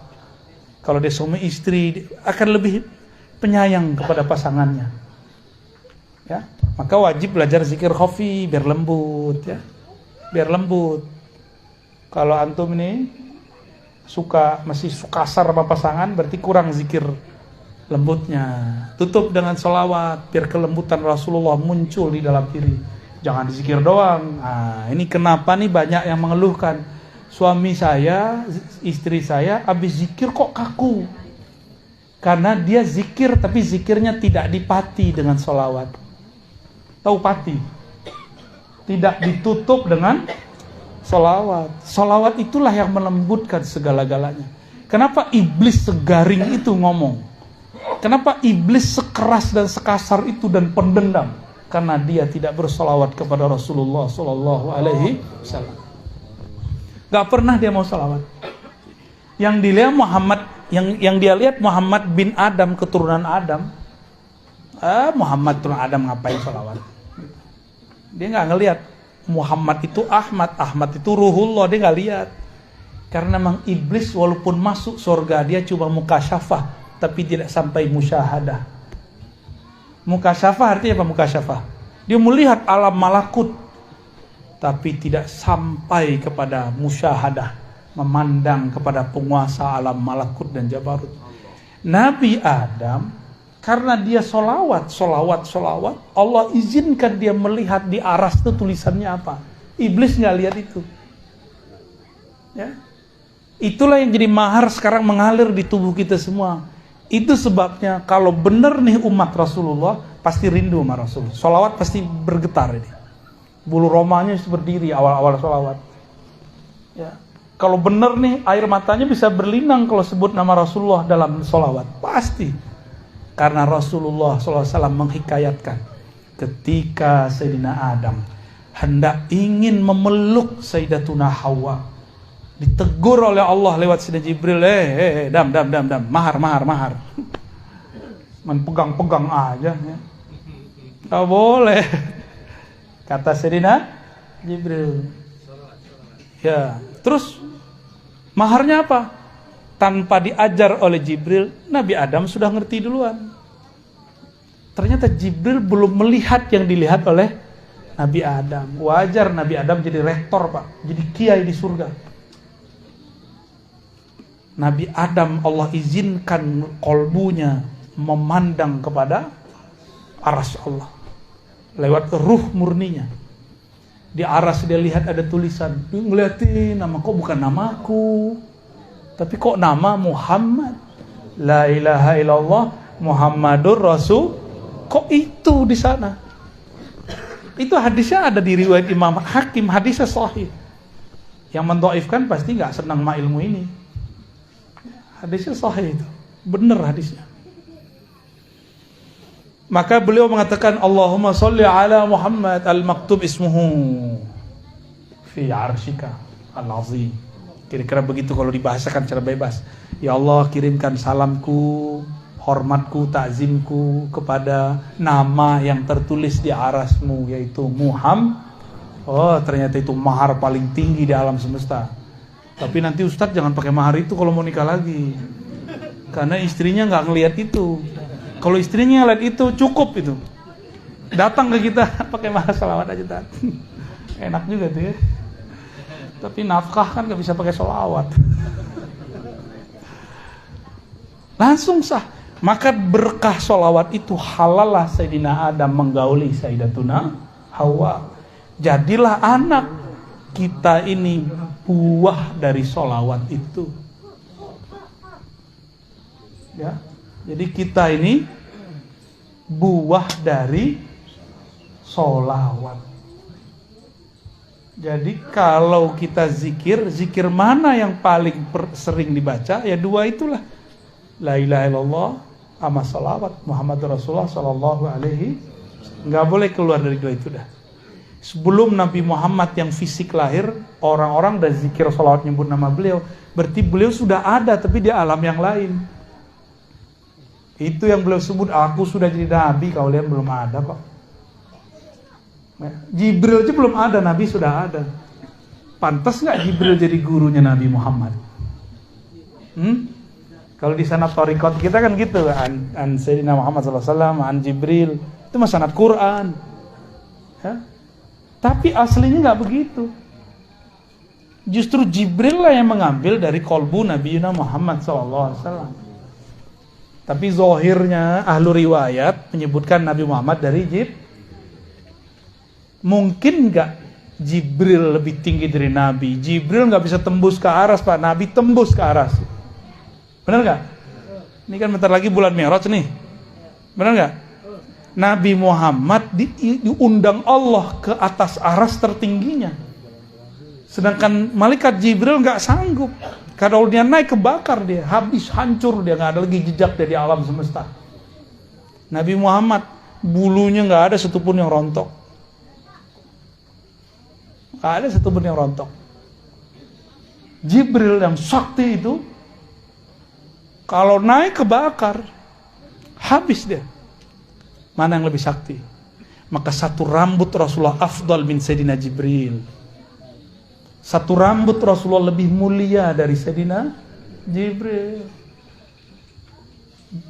Kalau dia suami istri akan lebih penyayang kepada pasangannya. Ya, maka wajib belajar zikir khafi biar lembut ya. Biar lembut. Kalau antum ini masih suka kasar sama pasangan, berarti kurang zikir lembutnya. Tutup dengan sholawat biar kelembutan Rasulullah muncul di dalam diri. Jangan zikir doang. Nah, ini kenapa nih banyak yang mengeluhkan, suami saya, istri saya habis zikir kok kaku. Karena dia zikir tapi zikirnya tidak dipati dengan sholawat. Tahu pati? Tidak ditutup dengan sholawat. Sholawat itulah yang melembutkan segala-galanya. Kenapa iblis segaring itu ngomong? Kenapa iblis sekeras dan sekasar itu dan pendendam? Karena dia tidak bersolawat kepada Rasulullah Sallallahu Alaihi Wasallam. Gak pernah dia mau solawat. Yang dilihat Muhammad, yang dia lihat Muhammad bin Adam, keturunan Adam. Muhammad turun Adam ngapain solawat? Dia nggak ngelihat Muhammad itu Ahmad itu Ruhullah, dia nggak lihat. Karena memang iblis walaupun masuk surga dia cuma mukasyafah, tapi tidak sampai musyahadah. Mukasyafah artinya apa mukasyafah? Dia melihat alam malakut, tapi tidak sampai kepada musyahadah, memandang kepada penguasa alam malakut dan jabarut. Nabi Adam, karena dia solawat, Allah izinkan dia melihat di aras itu tulisannya apa. Iblis nggak lihat itu. Ya. Itulah yang jadi mahar sekarang mengalir di tubuh kita semua. Itu sebabnya kalau benar nih umat Rasulullah pasti rindu sama Rasul. Sholawat pasti bergetar ini. Bulu romanya berdiri awal-awal sholawat. Ya. Kalau benar nih air matanya bisa berlinang kalau sebut nama Rasulullah dalam sholawat. Pasti. Karena Rasulullah SAW menghikayatkan ketika Sayyidina Adam hendak ingin memeluk Sayyidatuna Hawa, ditegur oleh Allah lewat Sayyidina Jibril, dam, mahar. Pegang-pegang aja ya. Gak boleh. Kata Sayyidina Jibril. Ya, terus maharnya apa? Tanpa diajar oleh Jibril, Nabi Adam sudah ngerti duluan. Ternyata Jibril belum melihat yang dilihat oleh Nabi Adam. Wajar Nabi Adam jadi rektor Pak, jadi kiai di surga. Nabi Adam Allah izinkan kolbunya memandang kepada aras Allah lewat ruh murninya. Di aras dia lihat ada tulisan, ngeliatin nama, kok bukan namaku, tapi kok nama Muhammad, la ilaha illallah Muhammadur Rasul, kok itu di sana. Itu hadisnya ada di riwayat Imam Hakim, hadisnya sahih. Yang mendhaifkan pasti nggak senang sama ilmu ini. Hadisnya sahih itu, benar hadisnya. Maka beliau mengatakan Allahumma sholli ala Muhammad al-maktub ismuhu fi arsyika al-azim. Kira-kira begitu kalau dibahasakan secara bebas. Ya Allah, kirimkan salamku, hormatku, takzimku kepada nama yang tertulis di arasmu, yaitu Muhammad. Oh, ternyata itu mahar paling tinggi di alam semesta. Tapi nanti Ustadz jangan pakai mahar itu kalau mau nikah lagi, karena istrinya nggak ngelihat itu. Kalau istrinya ngelihat itu cukup itu. Datang ke kita pakai mahar sholawat aja Tad. Enak juga tuh ya. Tapi nafkah kan nggak bisa pakai sholawat. Langsung sah. Maka berkah sholawat itu halalah Sayyidina Adam menggauli Sayyidatuna Hawa. Jadilah anak kita ini buah dari sholawat itu. Ya, jadi kita ini buah dari sholawat. Jadi kalau kita zikir mana yang paling sering dibaca? Ya dua itulah. La ilaha illallah sama sholawat Muhammad Rasulullah sallallahu alaihi. Nggak boleh keluar dari dua itu dah. Sebelum Nabi Muhammad yang fisik lahir, orang-orang udah zikir sholawat nyebut nama beliau. Berarti beliau sudah ada tapi di alam yang lain. Itu yang beliau sebut, aku sudah jadi nabi, kalian belum ada kok. Jibril aja belum ada, Nabi sudah ada. Pantas nggak Jibril jadi gurunya Nabi Muhammad? Kalau di sanad thariqat kita kan gitu, an Sayyidina Muhammad SAW, an Jibril, itu mah sanad Quran. Ya? Tapi aslinya nggak begitu. Justru Jibril lah yang mengambil dari kolbu Nabi Muhammad SAW. Tapi zohirnya ahlu riwayat menyebutkan Nabi Muhammad dari Jibril. Mungkin nggak Jibril lebih tinggi dari Nabi? Jibril nggak bisa tembus ke aras, Pak. Nabi tembus ke aras. Benar nggak? Ini kan bentar lagi bulan Mi'raj nih. Benar nggak? Nabi Muhammad diundang Allah ke atas aras tertingginya. Sedangkan malaikat Jibril nggak sanggup. Kalau dia naik kebakar dia, habis, hancur dia, nggak ada lagi jejak dari alam semesta. Nabi Muhammad bulunya nggak ada satupun yang rontok. Nggak ada satupun yang rontok. Jibril yang sakti itu, kalau naik kebakar, habis dia. Mana yang lebih sakti? Maka satu rambut Rasulullah afdal min Sayyidina Jibril. Satu rambut Rasulullah lebih mulia dari Sayyidina Jibril.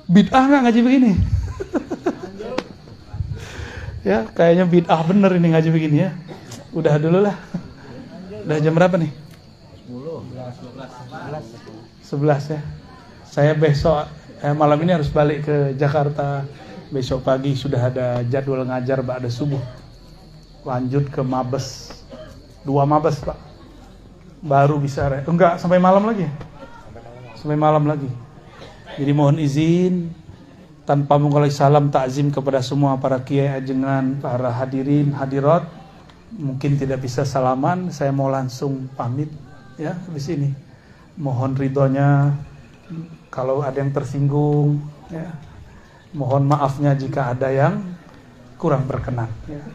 Bid'ah nggak ngaji begini? Ya, kayaknya bid'ah bener ini ngaji begini ya. Udah dulu lah. Udah jam berapa nih? 11 ya. Saya besok malam ini harus balik ke Jakarta. Besok pagi sudah ada jadwal ngajar ba'da subuh. Lanjut ke Mabes. 2 Mabes, Pak. Baru bisa enggak sampai malam lagi. Sampai malam lagi. Jadi mohon izin tanpa mengulangi salam takzim kepada semua para kiai ajengan, para hadirin, hadirat. Mungkin tidak bisa salaman, saya mau langsung pamit ya habis ini. Mohon ridhonya kalau ada yang tersinggung ya. Mohon maafnya jika ada yang kurang berkenan ya.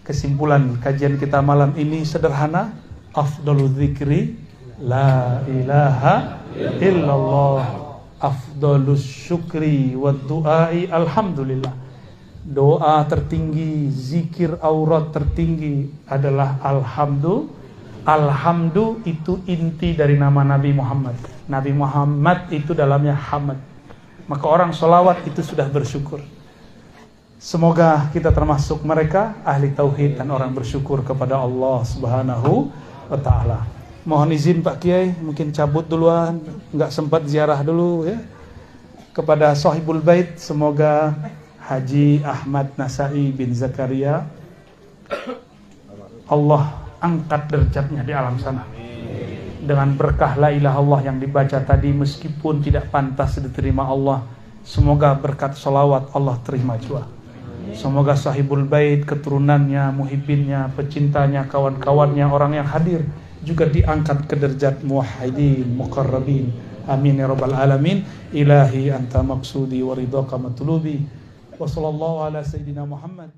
Kesimpulan kajian kita malam ini sederhana. Afdalul dzikri la ilaha illallah, afdalus syukri wad du'ai alhamdulillah. Doa tertinggi, zikir aurat tertinggi adalah alhamdulillah. Alhamdulillah itu inti dari nama Nabi Muhammad. Nabi Muhammad itu dalamnya hamad. Maka orang sholawat itu sudah bersyukur. Semoga kita termasuk mereka ahli tauhid dan orang bersyukur kepada Allah Subhanahu wa ta'ala. Mohon izin Pak Kiai, mungkin cabut duluan, nggak sempat ziarah dulu ya. Kepada Sahibul Bait, semoga Haji Ahmad Nasai bin Zakaria Allah angkat derajatnya di alam sana. Dengan berkah la ilaha illallah yang dibaca tadi, meskipun tidak pantas diterima Allah, semoga berkat sholawat Allah terima juga. Semoga Sahibul Bait, keturunannya, muhibbinnya, pecintanya, kawan-kawannya, orang yang hadir juga diangkat ke derajat muwahhidin, muqarrabin. Amin ya rabbal alamin. Ilahi anta maqsudi wa ridhaka matlubi. Wa sallallahu ala sayyidina Muhammad.